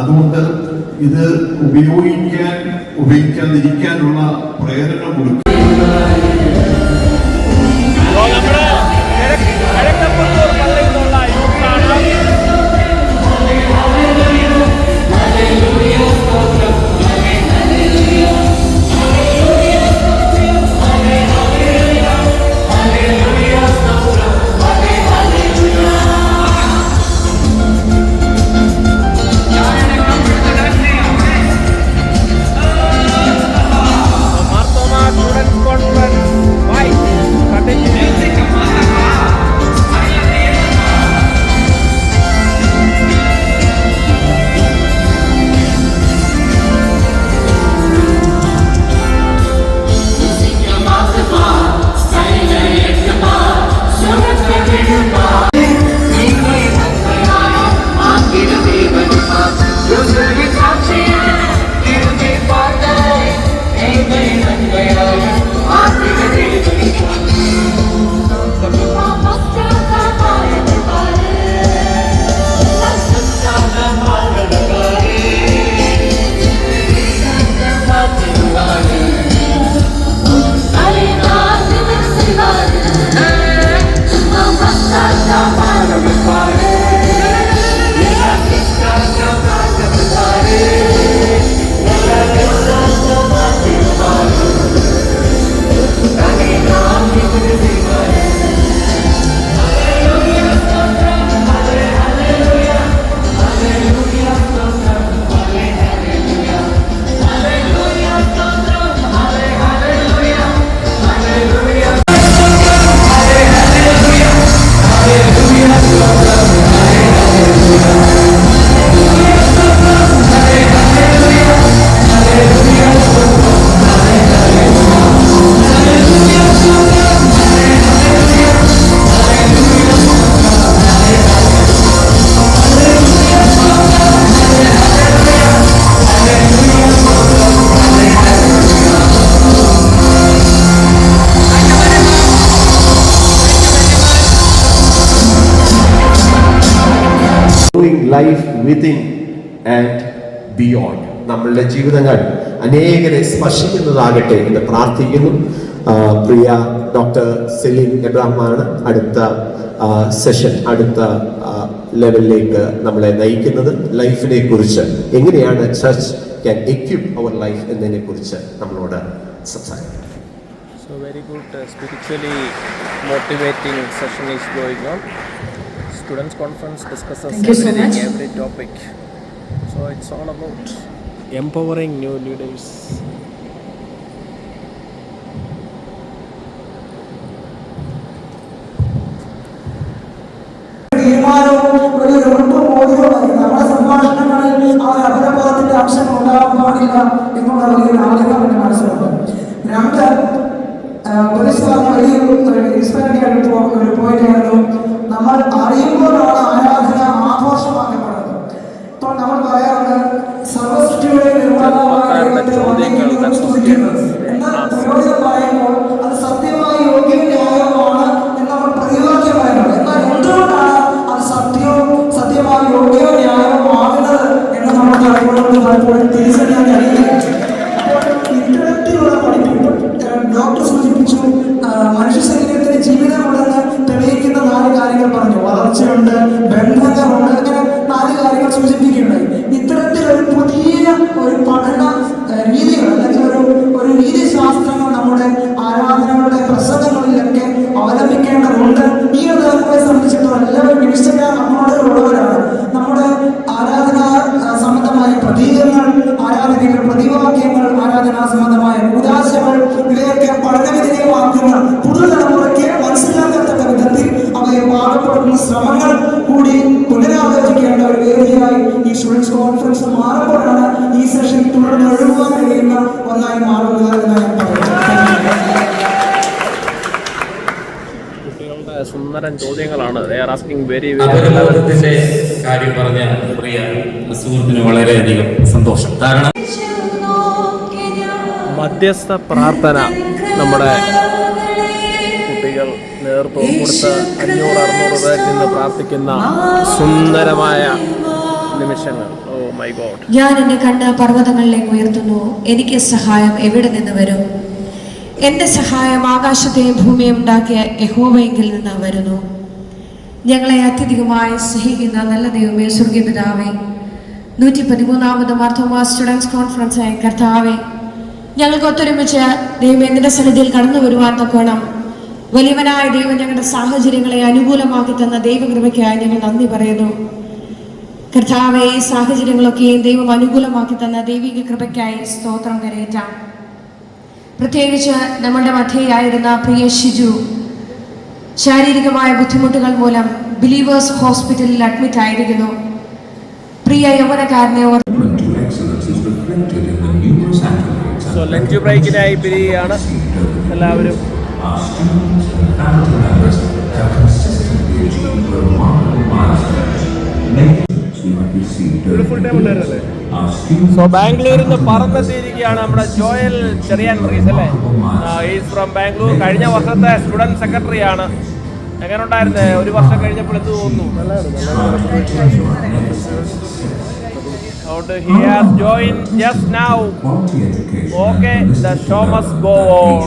B: അതുകൊണ്ട് ഇത് ഉപയോഗിക്കാതിരിക്കാനുള്ള പ്രേരണ കൊടുക്കുക.
D: Life within and beyond. നമ്മളുടെ ജീവിതങ്ങൾ അനേകരെ സ്പർശിക്കുന്നതാകട്ടെ എന്ന് പ്രാർത്ഥിക്കുന്നു. പ്രിയ ഡോക്ടർ സെലിൻ എബ്രഹാമാണ് അടുത്ത സെഷൻ, അടുത്ത ലെവലിലേക്ക് നമ്മളെ നയിക്കുന്നത്. ലൈഫിനെ കുറിച്ച് എങ്ങനെയാണ് church can equip our life എന്നതിനെ കുറിച്ച് നമ്മളോട് സംസാരിക്കും.
A: So very good spiritually motivating session is going on. Students conference discusses every topic. So it's all about empowering new leaders.
N: തീരുമാനവും ഒരു ഉറപ്പും ബോധ്യവുമായി നമ്മുടെ സംഭാഷണങ്ങളിൽ ആ അപരബോധത്തിന്റെ അംശം ഉണ്ടാകാൻ പാടില്ല എന്നുള്ള വലിയൊരു ആഗ്രഹം എന്റെ മനസ്സിലുണ്ട്. രണ്ട്, വലിയൊരു ഇൻസ്പയറിംഗ് ആയിട്ടുള്ള ഒരു പോയിന്റ് ആയിരുന്നു. നമ്മൾ അറിയുമ്പോഴാണ് ആരാധന ആഘോഷമാക്കപ്പെടുന്നത്. ഇപ്പോൾ നമ്മൾ പറയാറുണ്ട് സർവസൃഷ്ടിയുടെ നിർമ്മാതാവായ ദൈവത്തെ സ്തുതിക്കുന്നത്. എന്നാൽ പ്രയോജനം പറയുമ്പോൾ അത് സത്യമായി യോഗ്യവും ന്യായവുമാണ് എന്ന് നമ്മൾ പ്രതിവാക്യം പറയുന്നത്. എന്നാൽ എന്തുകൊണ്ടാണ് അത് സത്യമായി യോഗ്യവും ന്യായവും ആകുന്നത് എന്ന് നമുക്ക് പലപ്പോഴും തിരിച്ചറിയാൻ കഴിയില്ല. അപ്പോൾ ഇത്തരത്തിലുള്ള പഠിപ്പ് ഡോക്ടർ സൂചിപ്പിച്ചു. മനുഷ്യ ശരീരത്തിന് ജീവിതമുണ്ടെന്ന് തെളിയിക്കുന്ന 4 കാര്യങ്ങൾ പറഞ്ഞു. വളർച്ചയുണ്ട്, ബന്ധങ്ങളുണ്ട്, അങ്ങനെ 4 കാര്യങ്ങൾ സൂചിപ്പിക്കുകയുണ്ടായി. ഇത്തരത്തിലൊരു പുതിയ ഒരു പഠന രീതികൾ അല്ലെങ്കിൽ ഒരു രീതിശാസ്ത്രങ്ങൾ നമ്മുടെ ആരാധനകളുടെ പ്രസംഗങ്ങളിലൊക്കെ അവലംബിക്കേണ്ടതുണ്ട്. ഈ ഉദാഹരണത്തെ സംബന്ധിച്ചിടത്തോളം എല്ലാവരും ഇൻസ്റ്റഗ്രാം അക്കൗണ്ടുകളുള്ളവരാണ്. നമ്മുടെ ആരാധനാ സംബന്ധമായ പ്രതീകങ്ങൾ, ആരാധനകൾ, പ്രതിവാക്യങ്ങൾ, ആരാധനാ സംബന്ധമായ ഉദാശകൾ ഇവയൊക്കെ പഠനവിധേയമാക്കുന്ന പുതുതലമുറയ്ക്ക് മനസ്സിലാക്കത്തക്ക വിധത്തിൽ അവയെ പാകപ്പെടുത്തുന്ന ശ്രമങ്ങൾ കൂടി പുനരാലോചിക്കേണ്ട ഒരു വേദിയായി ഈ സ്റ്റുഡൻസ് കോൺഫറൻസ് മാറുമ്പോഴാണ് ഈ സെഷൻ തുടർന്ന് ഒഴുകുവാൻ കഴിയുന്ന ഒന്നായി മാറുന്നത് എന്ന് ഞാൻ പറയുന്നു.
A: കുട്ടികളുടെ സുന്ദരൻ ചോദ്യങ്ങളാണ്.
L: അപരബോധത്തിന്റെ കാര്യം പറഞ്ഞ പ്രിയ സുഹൃത്തിന് വളരെയധികം സന്തോഷം. കാരണം
A: മധ്യസ്ഥ പ്രാർത്ഥന നമ്മുടെ കുട്ടികൾ നേതൃത്വം കൊടുത്ത് 500-600 പേരിൽ നിന്ന് പ്രാർത്ഥിക്കുന്ന സുന്ദരമായ നിമിഷങ്ങൾ. Oh my God.
O: ഞാൻ എന്റെ കണ്ണ് പർവ്വതങ്ങളിലേക്ക് ഉയർത്തുന്നു, എനിക്ക് സഹായം എവിടെ നിന്ന് വരും? എന്റെ സഹായം ആകാശത്തെയും ഭൂമിയും ഉണ്ടാക്കിയ യഹോവയെങ്കിൽ നിന്ന് വരുന്നു. ഞങ്ങളെ അത്യധികമായി സ്നേഹിക്കുന്ന നല്ല ദൈവമേ, സ്വർഗീയ പിതാവേ, 113ാമത് മാർത്തോമാ സ്റ്റുഡൻസ് കോൺഫറൻസ് ആയ കർത്താവേ, ഞങ്ങൾക്ക് ഒത്തൊരുമിച്ച് ദൈവമേ നിന്റെ സന്നിധിയിൽ കടന്നു വരുവാൻ തക്കോണം വലിയവനായ ദൈവം ഞങ്ങളുടെ സാഹചര്യങ്ങളെ അനുകൂലമാക്കി തന്ന ദൈവകൃപയ്ക്കായി ഞങ്ങൾ നന്ദി പറയുന്നു. കർത്താവേ, ഈ സാഹചര്യങ്ങളൊക്കെയും ദൈവം അനുകൂലമാക്കി തന്ന ദൈവിക കൃപയ്ക്കായി സ്തോത്രം കരയേറ്റാം. പ്രത്യേകിച്ച് നമ്മുടെ മധ്യയായിരുന്ന പ്രിയ ഷിജു ശാരീരികമായ ബുദ്ധിമുട്ടുകൾ മൂലം ബിലീവേഴ്സ് ഹോസ്പിറ്റലിൽ അഡ്മിറ്റ് ആയിരിക്കുന്നു. പ്രിയ യൗവനക്കാരനെ
A: ലഞ്ച് ബ്രേക്കിനായി പിരിയുകയാണ് എല്ലാവരും. സോ ബാംഗ്ലൂരിൽ നിന്ന് പറന്നെത്തിയിരിക്കുകയാണ് നമ്മുടെ ജോയൽ ചെറിയാൻ വർഗീസ് അല്ലേ? Is from Bangalore. കഴിഞ്ഞ വർഷത്തെ സ്റ്റുഡൻറ് സെക്രട്ടറിയാണ്. എങ്ങനെ ഉണ്ടായിരുന്നേ? 1 വർഷം കഴിഞ്ഞപ്പോൾ എന്ത് തോന്നുന്നു? He has joined just now. Okay, the show must go on.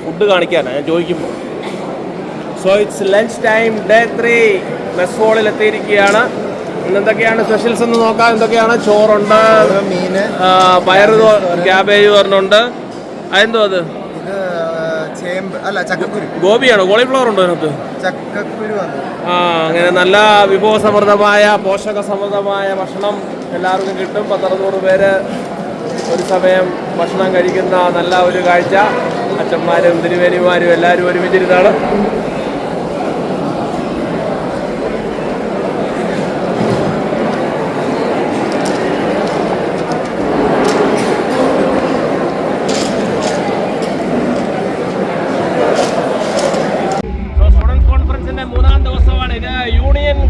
A: Food കാണിക്കാനാണ് ഞാൻ ചോദിക്കുമ്പോൾ. So it's lunch time, day 3. Mess ഹോളിൽ എത്തിയിരിക്കുകയാണ്. ഇന്നെന്തൊക്കെയാണ് സ്പെഷ്യൽസ് എന്ന് നോക്കാം. എന്തൊക്കെയാണ്? ചോറുണ്ട്, മീന്, പയറ്, ക്യാബേജ് പറഞ്ഞുണ്ട്. അതെന്തോ അത്? ഗോപിയാണോ? കോളിഫ്ലവർ ഉണ്ടോ അതിനകത്ത്? അങ്ങനെ നല്ല വിഭവസമൃദ്ധമായ പോഷകസമൃദ്ധമായ ഭക്ഷണം എല്ലാവർക്കും കിട്ടും. 100-100 പേര് ഒരു സമയം ഭക്ഷണം കഴിക്കുന്ന നല്ല ഒരു കാഴ്ച. അച്ഛന്മാരും തിരുവേനിമാരും എല്ലാവരും ഒരുമിച്ചിരുന്നാണ്.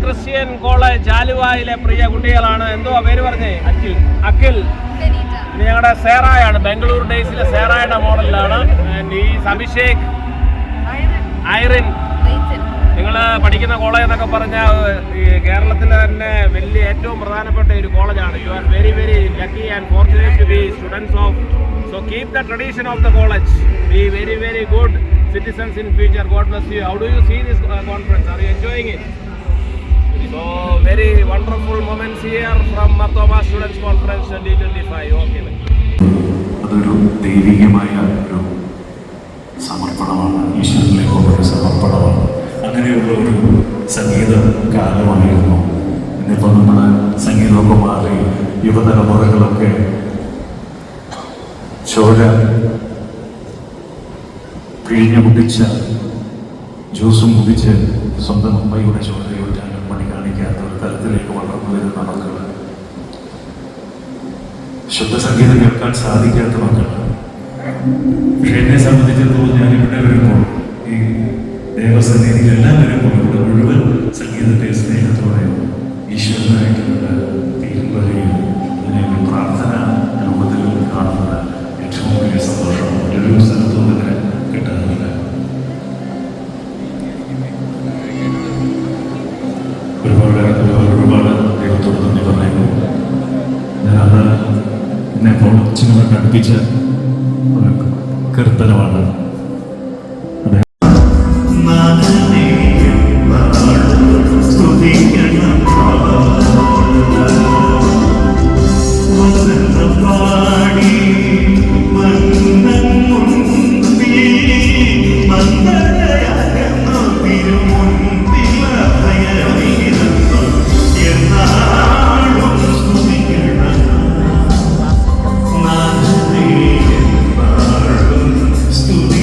A: ക്രിസ്ത്യൻ കോളേജ് ആലുവയിലെ പ്രിയ കുട്ടികളാണ്. എന്തോ പേര് പറഞ്ഞേ? അഖിൽ. ഇത് ഞങ്ങളുടെ സേറായാണ്. ബാംഗ്ലൂർ ഡേയ്സിലെ സേറായുടെ മോഡലിലാണ്. ഈ അഭിഷേക്, ഐറിൻ, നിങ്ങൾ പഠിക്കുന്ന കോളേജ് എന്നൊക്കെ പറഞ്ഞാൽ ഈ കേരളത്തിലെ തന്നെ വലിയ ഏറ്റവും പ്രധാനപ്പെട്ട ഒരു കോളേജാണ്. You are very very lucky and fortunate to be students of. So keep the tradition of the college. Be very very good citizens in future. God bless you. How do you see this conference? Are you enjoying it? So very wonderful moments here from Marthoma Students Conference 2025. Okay.
P: അതൊരു ദൈവികമായ ഒരു സമർപ്പണമാണ്, ഈശ്വരനിലേക്കുള്ള ഒരു സമർപ്പണമാണ്. അങ്ങനെയുള്ള ഒരു സംഗീത കാലമായിരുന്നു. ഇന്നിപ്പോൾ നമ്മുടെ സംഗീതമൊക്കെ മാറി യുവതലമുറകളൊക്കെ ചോര പിഴിഞ്ഞു കുടിച്ച ജ്യൂസും കുടിച്ച് സ്വന്തം അമ്മയുടെ ചോരയൊറ്റാനും പണി കാണിക്കാത്ത ഒരു തലത്തിലേക്ക് വളർന്നു വരുന്ന മക്കൾ, ശുദ്ധസംഗീതം കേൾക്കാൻ സാധിക്കാത്ത മക്കൾ. പക്ഷെ എന്നെ സംബന്ധിച്ചിടത്തോളം ഞാനിവിടെ വരുമ്പോൾ, ഈ ദേവസന്നിധിയിൽ എല്ലാം വരുമ്പോൾ, ഇവിടെ മുഴുവൻ സംഗീതത്തെ സ്നേഹത്തോടെ ഈശ്വരനായിട്ടുള്ള തീരുവരെയും അതിനെ ഒരു പ്രാർത്ഥന രൂപത്തിൽ കാണുന്നത് ഏറ്റവും വലിയ സന്തോഷം. ഒരു സ്ഥലത്തും ഇതിനെ കിട്ടാറില്ല. ഒരുപാട് ദൈവത്തോട് നന്ദി പറയുന്നു. ഞാനത് എന്നെ പ്രോത്സാഹനം അടുപ്പിച്ച ഒരു കീർത്തനമാണ്.
K: Studio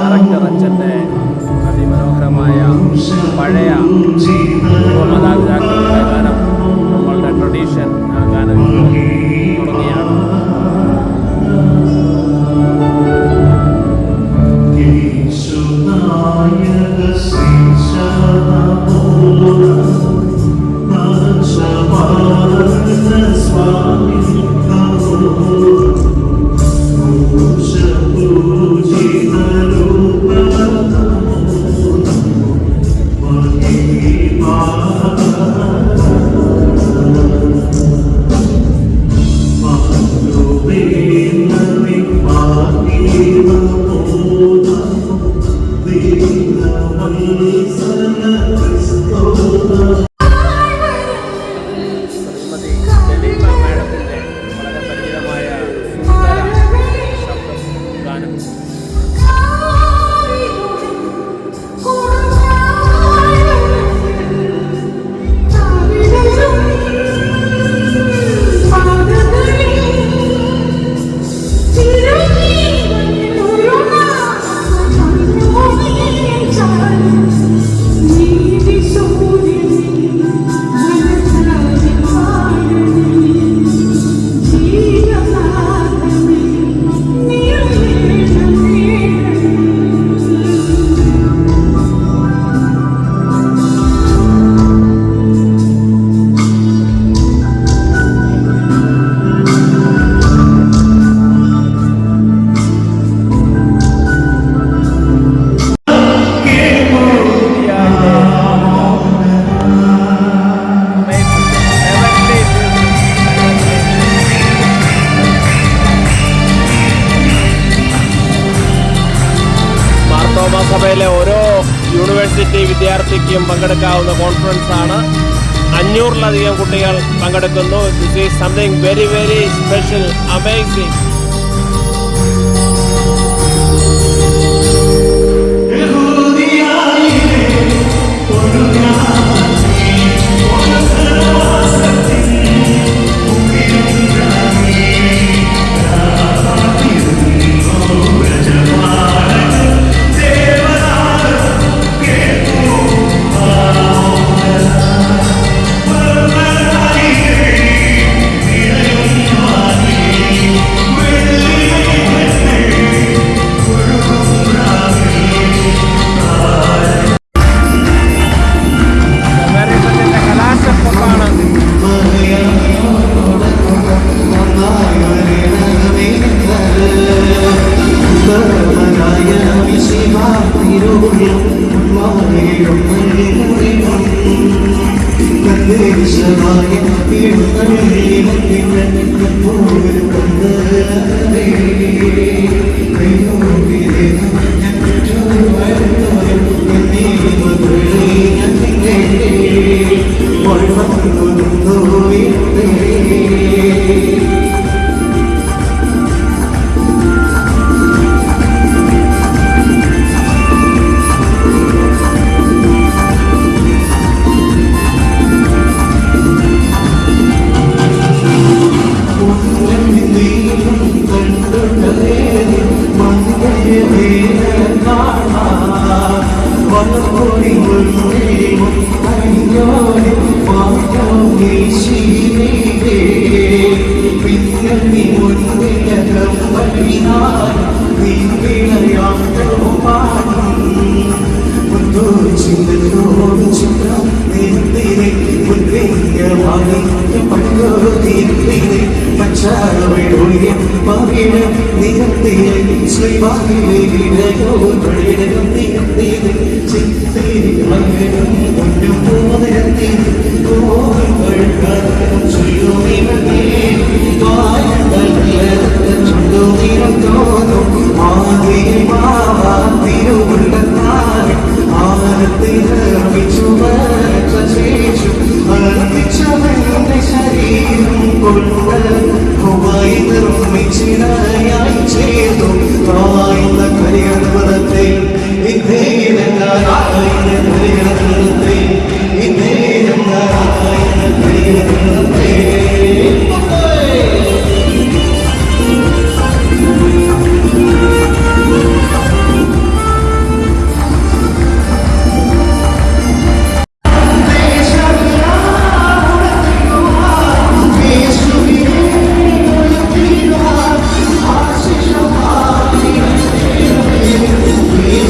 A: ഡയറക്ടർ അച്ഛൻ്റെ അതിമനോഹരമായ പഴയ മാതാപിതാക്കളുടെ ഗാനം നമ്മളുടെ ട്രഡീഷൻ ആ ഗാനം തുടങ്ങിയാണ്. സഭയിലെ ഓരോ യൂണിവേഴ്സിറ്റി വിദ്യാർത്ഥിക്കും പങ്കെടുക്കാവുന്ന കോൺഫറൻസ് ആണ്. 500-ലധികം കുട്ടികൾ പങ്കെടുക്കുന്നു. This is something very very special, amazing.
L: Yeah.
N: We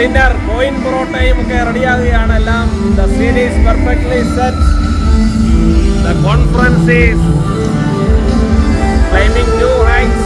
A: dinner കോയിൻ പൊറോട്ടയും ഒക്കെ റെഡിയാകുകയാണ് എല്ലാം. The scene is perfectly set. The conference is climbing new heights.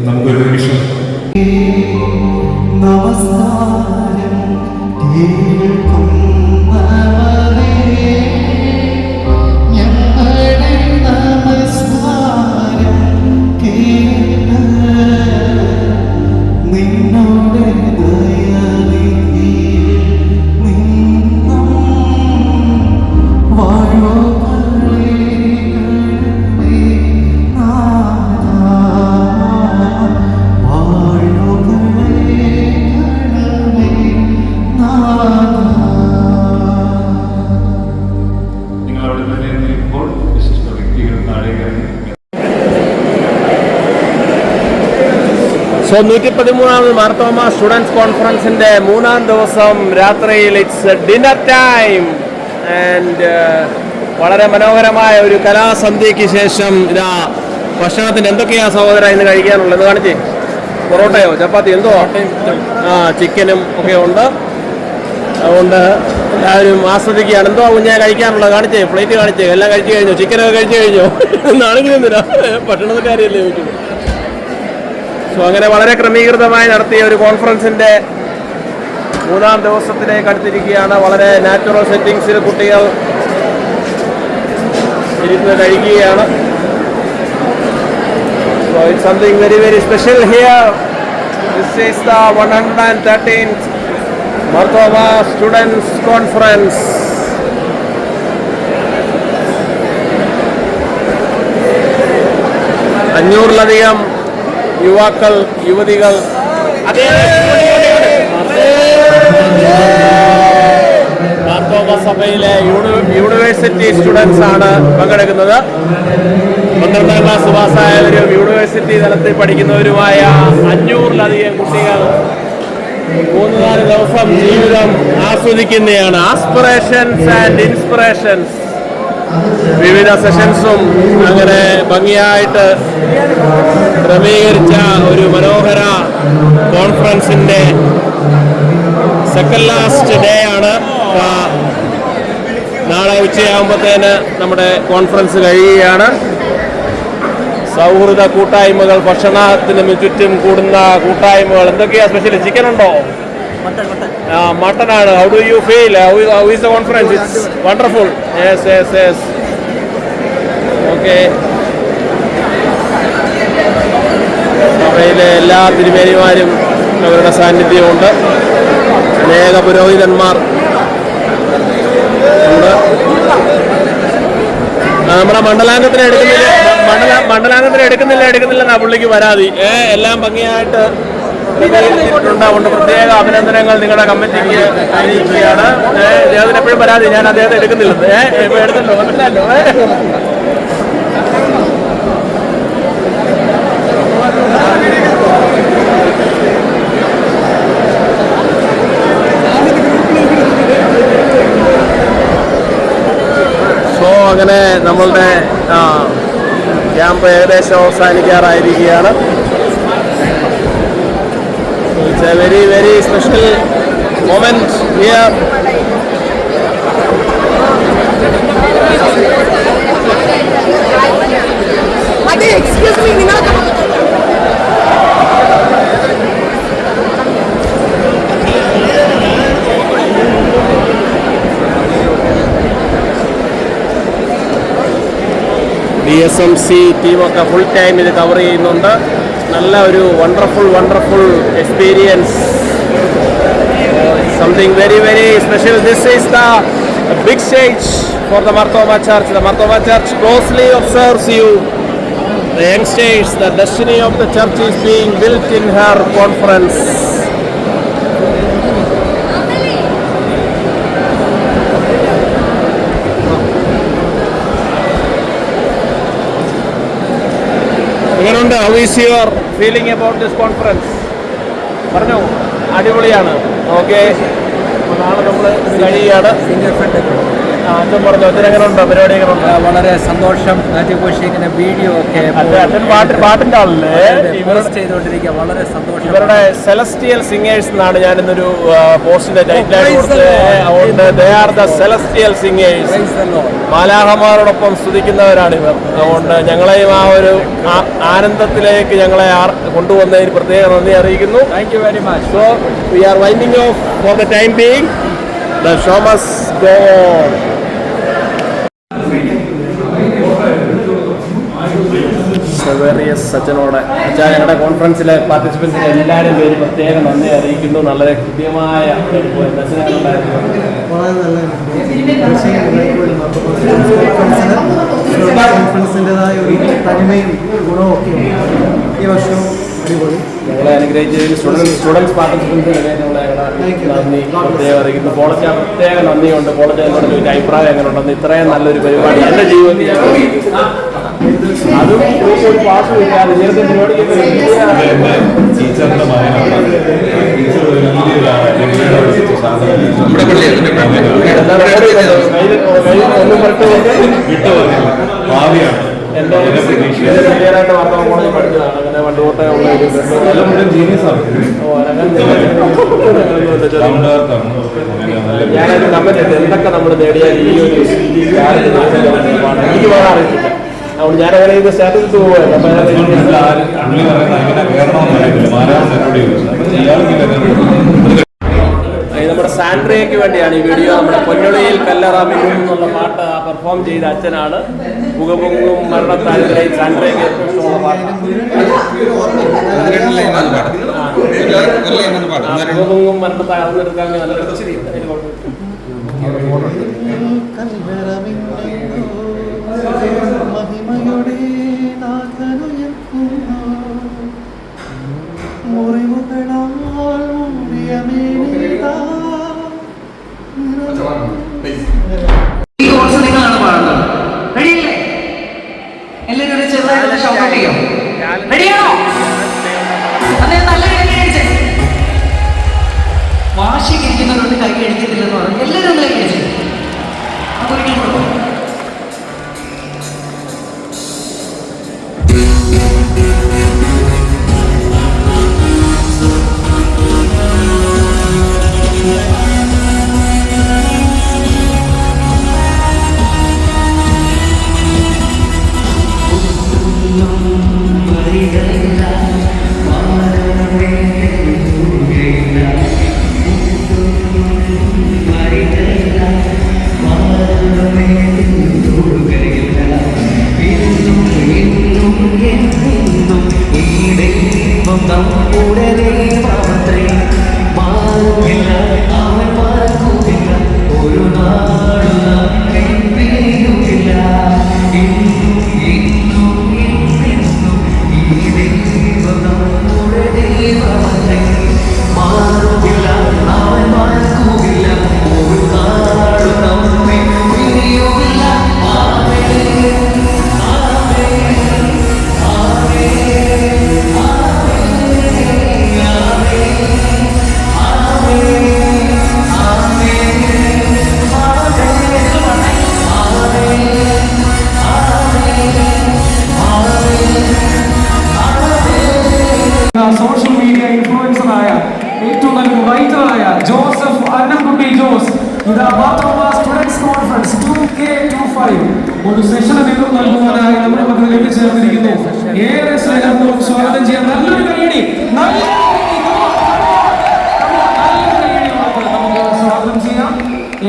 P: നമുക്കൊരു നിമിഷം
N: നമസ്കാരം ഞങ്ങളുടെ നമസ്കാരം നിന്നോട് നിന്നും വാഴോ
A: സോ 113ാമത് മാർത്തോമ സ്റ്റുഡൻസ് കോൺഫറൻസിൻ്റെ 3-ാം ദിവസം രാത്രിയിൽ ഇറ്റ്സ് ഡിന്നർ ടൈം. ആൻഡ് വളരെ മനോഹരമായ ഒരു കലാസന്ധ്യയ്ക്ക് ശേഷം ഇതാ ഭക്ഷണത്തിന് എന്തൊക്കെയാണ് സഹോദര ഇന്ന് കഴിക്കാനുള്ളത്? കാണിച്ചേ. പൊറോട്ടയോ ചപ്പാത്തി എന്തോ? ചിക്കനും ഒക്കെ ഉണ്ട്. അതുകൊണ്ട് എല്ലാവരും ആസ്വദിക്കുകയാണ്. എന്തോ കുഞ്ഞാ കഴിക്കാനുള്ളത്? കാണിച്ചേ, പ്ലേറ്റ് കാണിച്ചേ. എല്ലാം കഴിച്ചു കഴിഞ്ഞോ? ചിക്കനൊക്കെ കഴിച്ചു കഴിഞ്ഞോ? നാണെങ്കിൽ എന്തിനാ ഭക്ഷണക്കാരിയല്ലേ ചോദിക്കുന്നു. സോ അങ്ങനെ വളരെ ക്രമീകൃതമായി നടത്തിയ ഒരു കോൺഫറൻസിൻ്റെ 3-ാം ദിവസത്തിലേക്ക് അടുത്തിരിക്കുകയാണ്. വളരെ നാച്ചുറൽ സെറ്റിങ്സിൽ കുട്ടികൾ ഇരുന്ന് കഴിക്കുകയാണ്. So it's something very very special here. This is the 113th Marthoma Students Conference. അഞ്ഞൂറിലധികം യുവാക്കൾ, യുവതികൾ, മാർത്തോമ സഭയിലെ യൂണിവേഴ്സിറ്റി സ്റ്റുഡൻസ് ആണ് പങ്കെടുക്കുന്നത്. 12ാം ക്ലാസ് പാസ്സായവരും യൂണിവേഴ്സിറ്റി തലത്തിൽ പഠിക്കുന്നവരുമായ 500-ലധികം കുട്ടികൾ 3-4 ദിവസം ജീവിതം ആസ്വദിക്കുന്നതാണ്. ആസ്പിറേഷൻസ് ആൻഡ് ഇൻസ്പിറേഷൻസ്, വിവിധ സെഷൻസും അങ്ങനെ ഭംഗിയായിട്ട് ക്രമീകരിച്ച ഒരു മനോഹര കോൺഫറൻസിൻ്റെ സെക്കൻഡ് ലാസ്റ്റ് ഡേ ആണ്. നാളെ ഉച്ചയാകുമ്പോഴത്തേന് നമ്മുടെ കോൺഫറൻസ് കഴിയുകയാണ്. സൗഹൃദ കൂട്ടായ്മകൾ, ഭക്ഷണത്തിന് ചുറ്റും കൂടുന്ന കൂട്ടായ്മകൾ. എന്തൊക്കെയാ സ്പെഷ്യൽ? ചിക്കൻ ഉണ്ടോ? മട്ടനാണ്. How do you feel? How is the conference? It's wonderful. Yes yes yes. Okay. സഭയിലെ എല്ലാ തിരുമേനിമാരും അവരുടെ സാന്നിധ്യമുണ്ട്. അനേക പുരോഹിതന്മാർ ഉണ്ട്. നമ്മുടെ മണ്ഡലാംഗത്തിന് എടുക്കുന്നില്ലെന്നാ പുള്ളിക്ക് പരാതി. എല്ലാം ഭംഗിയായിട്ട് ണ്ട്. അതുകൊണ്ട് പ്രത്യേക അഭിനന്ദനങ്ങൾ നിങ്ങളുടെ കമ്മിറ്റിക്ക് അറിയിക്കുകയാണ്. അദ്ദേഹത്തിന് എപ്പോഴും പരാതി, ഞാൻ അദ്ദേഹത്തെ എടുക്കുന്നില്ലെന്ന്. ഇപ്പൊ എടുത്തല്ലോ, മനസ്സിലല്ലോ. സോ അങ്ങനെ നമ്മളുടെ ക്യാമ്പ് ഏകദേശം അവസാനിക്കാറായിരിക്കുകയാണ്. It's a very very special moment here.
Q: Excuse me,
A: DSMC ടീമൊക്കെ ഫുൾ ടൈം ഇത് കവർ ചെയ്യുന്നുണ്ട്. നല്ല ഒരു wonderful experience. Something very special. This is the big stage for the Marthoma Church. The Marthoma Church closely observes you. The youngsters, the destiny of the church is being built in her conference. How is your feeling about this conference? പറഞ്ഞോ, അടിപൊളിയാണ്. Okay, നാളെ നമ്മൾ കഴിയാണ്. അച്ഛൻ പറഞ്ഞു, അച്ഛനെങ്ങനെയുണ്ടോ പരിപാടി? എങ്ങനെയുണ്ട്?
F: വളരെ സന്തോഷം. ഇങ്ങനെ വീഡിയോ ഒക്കെ
A: അച്ഛൻ പാട്ടിൻ്റെ ആളല്ലേ
F: ചെയ്തുകൊണ്ടിരിക്കുക. വളരെ സന്തോഷം.
A: ഇവരുടെ സെലസ്റ്റിയൽ സിംഗേഴ്സ് എന്നാണ് ഞാനിന്നൊരു പോസ്റ്റിന്റെ ടൈറ്റിലായിട്ട് കൊടുത്തത്. അതുകൊണ്ട് they are the celestial singers. മാലാഹമാരോടൊപ്പം സ്തുതിക്കുന്നവരാണ് ഇവർ. അതുകൊണ്ട് ഞങ്ങളെയും ആ ഒരു ആനന്ദത്തിലേക്ക് ഞങ്ങളെ കൊണ്ടുവന്നതിന് പ്രത്യേക നന്ദി അറിയിക്കുന്നു.
F: Thank you very much.
A: So we R winding of for the time being. The show must go on. സച്ചനോട് അച്ഛാ, ഞങ്ങളുടെ കോൺഫറൻസിലെ പാർട്ടിസിപ്പൻസിന് എല്ലാവരും പേര് പ്രത്യേകം നന്ദി അറിയിക്കുന്നു. നല്ല കൃത്യമായ
F: കോൺഫറൻസിൻ്റെതായ ഒരു തനിമയും ഗുണവും ഒക്കെ ഈ വർഷവും അടിപൊളി.
A: ഞങ്ങളെ അനുഗ്രഹിച്ചതിൽ സ്റ്റുഡൻസ് പാർട്ടിസിപ്പൻസിന് നന്ദി പ്രത്യേകം അറിയിക്കുന്നു. കോളേജ് പ്രത്യേക നന്ദിയുണ്ട്. കോളേജ് എന്നോട് ചോദിച്ച അഭിപ്രായം എങ്ങനെ ഉണ്ടെന്ന്. ഇത്രയും നല്ലൊരു പരിപാടി എൻ്റെ ജീവിതത്തിൽ അതും ഒരു പാസ് ഇല്ലാതെ നേരത്തെ പരിപാടിക്കൊക്കെ എൻ്റെ ക്ലിയറായിട്ട് വാർത്താ കോളേജിൽ പഠിച്ചതാണ്. അങ്ങനെ പണ്ടുതൊട്ടേ ഉള്ള ഞാനൊരു കമന്റ് ഉണ്ട്, എന്തൊക്കെ നമ്മൾ നേടിയാൽ ഈ ഒരു എനിക്ക് വേറെ അറിയിച്ചില്ല. അതുകൊണ്ട് ഞാനങ്ങനെ ഇത് സ്റ്റാറ്റസ് ഇട്ട് പോവുകയാണ്. നമ്മുടെ സാൻഡ്രയ്ക്ക് വേണ്ടിയാണ് ഈ വീഡിയോ. നമ്മുടെ പൊന്നുളിയിൽ കല്ലറാമിനും എന്നുള്ള പാട്ട് പെർഫോം ചെയ്ത അച്ഛനാണ്. മുഖപൊങ്ങും മരണത്താൻഡ്രയും സാൻഡ്രയ്ക്ക് ഏറ്റവും ഇഷ്ടമുള്ള പാട്ടാണ്. മുഖപൊങ്ങും മരണത്താഴ്ന്നെടുക്കാൻ നല്ല
F: ഈ കോഴ്സ് നിങ്ങളാണ് പാടുന്നത്. റെഡിയല്ലേ? എല്ലാവരും ഒരു ചെറുതായിട്ട് ഷൗട്ട് ചെയ്യോ? റെഡിയാണോ? അതെ, നല്ല കൈയടിച്ച്. വാശിക്ക് ഇരിക്കുന്നവരോട് കൈ അടിക്കത്തില്ലെന്ന് പറഞ്ഞു. എല്ലാവരും ഒന്ന് കൈ അടിച്ച്. അതൊരിക്കലും സോഷ്യൽ മീഡിയ ഇൻഫ്ലുവൻസറായ ഏറ്റവും നല്ല റൈറ്ററായ ജോസഫ് അന്നംകുട്ടി ജോസ് ഇതാ മാർത്തോമ സ്റ്റുഡൻസ് കോൺഫറൻസ് 2K25 ഒരു സെഷന് നേതൃത്വം നൽകുവാനായി നമ്മുടെ മധ്യത്തിലേക്ക് ചേർന്നിരിക്കുന്നു. ഏറെ സ്നേഹപൂർവ്വം സ്വാഗതം ചെയ്യാൻ നല്ലൊരു കൈയടി നമുക്ക് സ്വാഗതം ചെയ്യാം.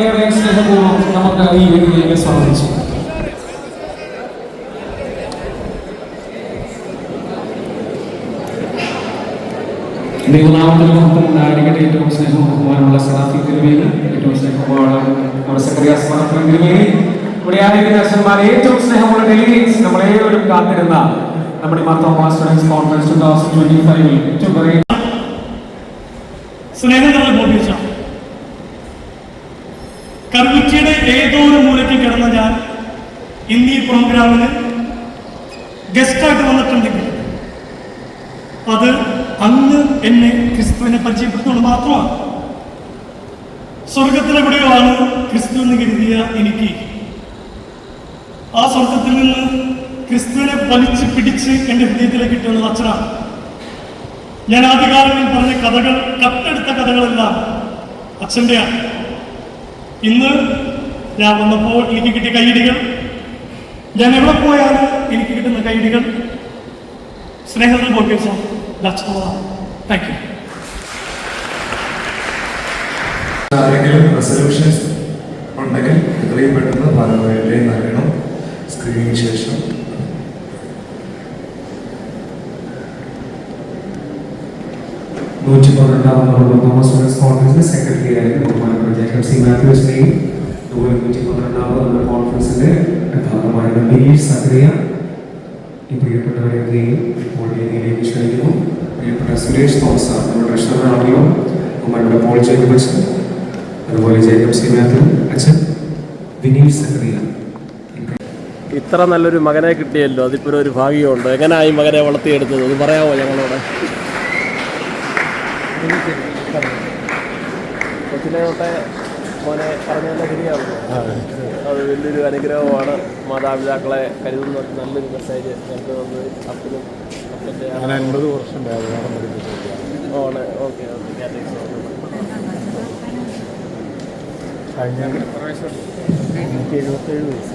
F: ഏറെ സ്നേഹപൂർവ്വം നമുക്ക് ഈ വേദിയിലേക്ക് സ്വാഗതം ചെയ്യാം. ദൈവനാമത്തിൽ മഹത്വം ഉണ്ടായിരിക്കട്ടെ. ഏറ്റവും സ്നേഹവും ബഹുമാനമുള്ള സദാഫി തിരുമേനി, ഏറ്റവും സ്നേഹമുള്ള നമ്മുടെ സക്കറിയാസ് മണപ്പുറം തിരുമേനി, ഇവിടെ ആയിരിക്കുന്ന അച്ഛന്മാരെ, ഏറ്റവും സ്നേഹമുള്ള ഡെലിഗേറ്റ്സ്, നമ്മളേവരും കാത്തിരുന്ന നമ്മുടെ മാർത്തോമാ സ്റ്റുഡൻസ് കോൺഫറൻസ് 2025 ഏറ്റവും പറയുന്ന
R: സ്നേഹം നമ്മൾ ബോധിച്ച കറുകുറ്റിയുടെ ഏതോ ഒരു മൂലയ്ക്ക് കിടന്ന ഞാൻ ഇന്ന് ഈ പ്രോഗ്രാമിന് ഗസ്റ്റായിട്ട് വന്നിട്ടുണ്ടെങ്കിൽ അത് അന്ന് എന്നെ ക്രിസ്തുവിനെ പരിചയപ്പെടുത്തുന്നത് മാത്രമാണ്. സ്വർഗത്തിലെവിടെയോ ആണ് ക്രിസ്തു എന്ന് കരുതിയ എനിക്ക് ആ സ്വർഗത്തിൽ നിന്ന് ക്രിസ്തുവിനെ വലിച്ചു പിടിച്ച് എൻ്റെ ഹൃദയത്തിലേക്ക് കിട്ടുന്നത് അച്ഛനാണ്. ഞാൻ ആദ്യകാലങ്ങളിൽ പറഞ്ഞ കഥകൾ, കട്ടെടുത്ത കഥകളെല്ലാം അച്ഛൻ്റെയാണ്. ഇന്ന് ഞാൻ വന്നപ്പോൾ എനിക്ക് കിട്ടിയ കൈയടികൾ, ഞാൻ എവിടെ പോയാലും എനിക്ക് കിട്ടുന്ന കൈയടികൾ സ്നേഹത്തിൽ പോയി. Thank you.
C: ആരെങ്കിലും റെസൊല്യൂഷൻസ് ഉണ്ടെങ്കിൽ എത്രയും പെട്ടെന്ന് ഭാരവാഹികളെ നൽകണം. സ്ക്രീനിന് ശേഷം
L: തോമസ് സ്റ്റുഡൻസ് കോൺഫറൻസിന്റെ സെക്രട്ടറി ആയിരുന്നു ബഹുമാനപ്പെട്ട ജേക്കബ് സി മാത്യൂസിനെയും 112ാമത് കോൺഫറൻസിന്റെ ഭാഗമായിരുന്ന ബിനീഷ് സക്രിയ ഈ പ്രിയപ്പെട്ടവരെയും ഇപ്പോൾ വേദിയിലേക്ക് ക്ഷണിക്കുന്നു. പ്രിയപ്പെട്ട സുരേഷ് തോമസ് നമ്മുടെ ട്രഷററാണെങ്കിലും ബഹുമാനപ്പെട്ട പോൾ ജേക്കബ് അച്ഛൻ, അതുപോലെ ജേക്കബ് സി മാത്യു അച്ഛൻ, ബിനീഷ് സക്രിയ.
A: ഇത്ര നല്ലൊരു മകനെ കിട്ടിയല്ലോ, അതിപ്പോൾ ഒരു ഭാഗ്യമുണ്ട്. എങ്ങനെയായി മകനെ വളർത്തിയെടുത്തത് അത് പറയാമോ ഞങ്ങളോട്? കൊച്ചിലെ തൊട്ടേ മോനെ പറഞ്ഞതല്ല ശരിയാവുന്നു. അത് വലിയൊരു അനുഗ്രഹമാണ്. മാതാപിതാക്കളെ കരുതുന്ന നല്ലൊരു മെസ്സേജ് ഞങ്ങൾക്ക് തന്നത് അപ്പനും അപ്പൻ്റെ 50 വർഷം ആണ്. ഓക്കെ എനിക്ക് 77 വയസ്സ്.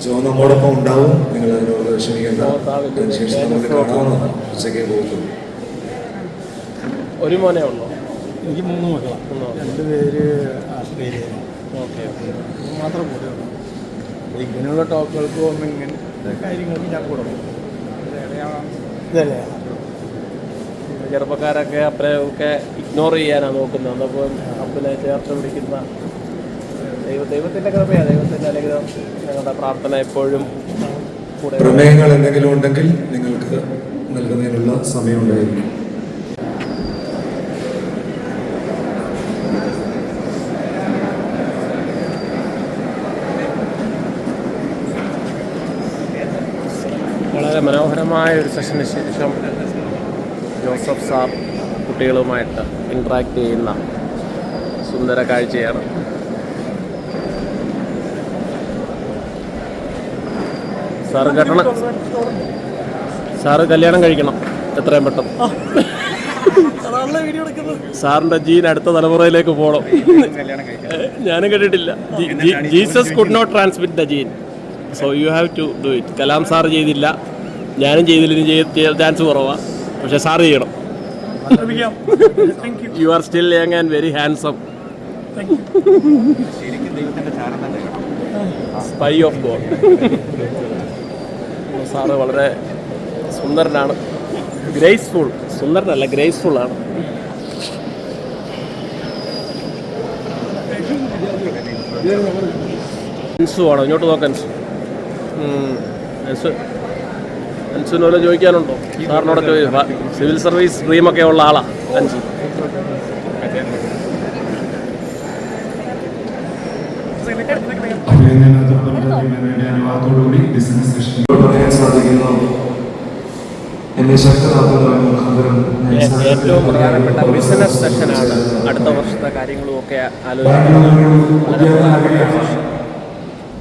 C: ജോ നമ്മോടൊപ്പം ഉണ്ടാവും. നിങ്ങൾ അതിനോട് ക്ഷണിക്കേണ്ട. ഉച്ചയ്ക്ക് പോകും.
A: ഒരു മോനെ ഉള്ളൂ?
S: എനിക്ക് 3 മക്കളാണ്. 2 പേര് ആസ്ട്രേലിയയിലാണ്.
A: ഓക്കെ
S: മാത്രം കൂടെ ഉള്ളൂ. ഇങ്ങനെയുള്ള ടോക്കുകൾക്ക് പോകുമ്പോൾ ഇങ്ങനത്തെ കാര്യങ്ങൾക്ക് ഞാൻ കൂടെ പോകും. ഇതല്ലേ
A: ചെറുപ്പക്കാരൊക്കെ അപ്പനെയൊക്കെ ഇഗ്നോർ ചെയ്യാനാണ് നോക്കുന്നത്. എന്നപ്പോൾ അപ്പനെ ചേർത്ത് പിടിക്കുന്ന ദൈവത്തിൻ്റെ കൃപയാണ്, ദൈവത്തിൻ്റെ അനുഗ്രഹം. ഞങ്ങളുടെ പ്രാർത്ഥന എപ്പോഴും കൂടെ.
C: പ്രമേയങ്ങൾ എന്തെങ്കിലും ഉണ്ടെങ്കിൽ നിങ്ങൾക്ക് നൽകുന്നതിനുള്ള സമയമുണ്ടായിരിക്കും.
A: വളരെ മനോഹരമായ ഒരു സെഷന് ശേഷം ജോസഫ് സാർ കുട്ടികളുമായിട്ട് ഇൻട്രാക്ട് ചെയ്യുന്ന സുന്ദര കാഴ്ചയാണ്. സാറ് കല്യാണം കഴിക്കണം എത്രയും പെട്ടെന്ന്. സാറിൻ്റെ ജീൻ അടുത്ത തലമുറയിലേക്ക് പോകണം. ഞാനും കേട്ടിട്ടില്ല. Jesus could not transmit the gene, so you have to do it. Kalam sir ചെയ്തില്ല, ഞാനും ചെയ്തില്ല. ചെയ്യാൻ ചാൻസ് കുറവാണ്, പക്ഷെ സാർ ചെയ്യണം. You are still young and very handsome. Spy of God. Sir വളരെ സുന്ദരനാണ്, ഗ്രേസ്ഫുൾ. സുന്ദരനല്ല, ഗ്രേസ്ഫുൾ ആണ്. അൻസു ആണോ? ഇങ്ങോട്ട് നോക്കാൻ. അൻസുവിന് വല്ലതും ചോദിക്കാനുണ്ടോ? സാറിനോട് സിവിൽ സർവീസ് ഡ്രീമൊക്കെ ഉള്ള ആളാണ് അൻസു. ഏറ്റവും പ്രധാനപ്പെട്ട ബിസിനസ് സെഷനാണ്. അടുത്ത വർഷത്തെ കാര്യങ്ങളും ഒക്കെ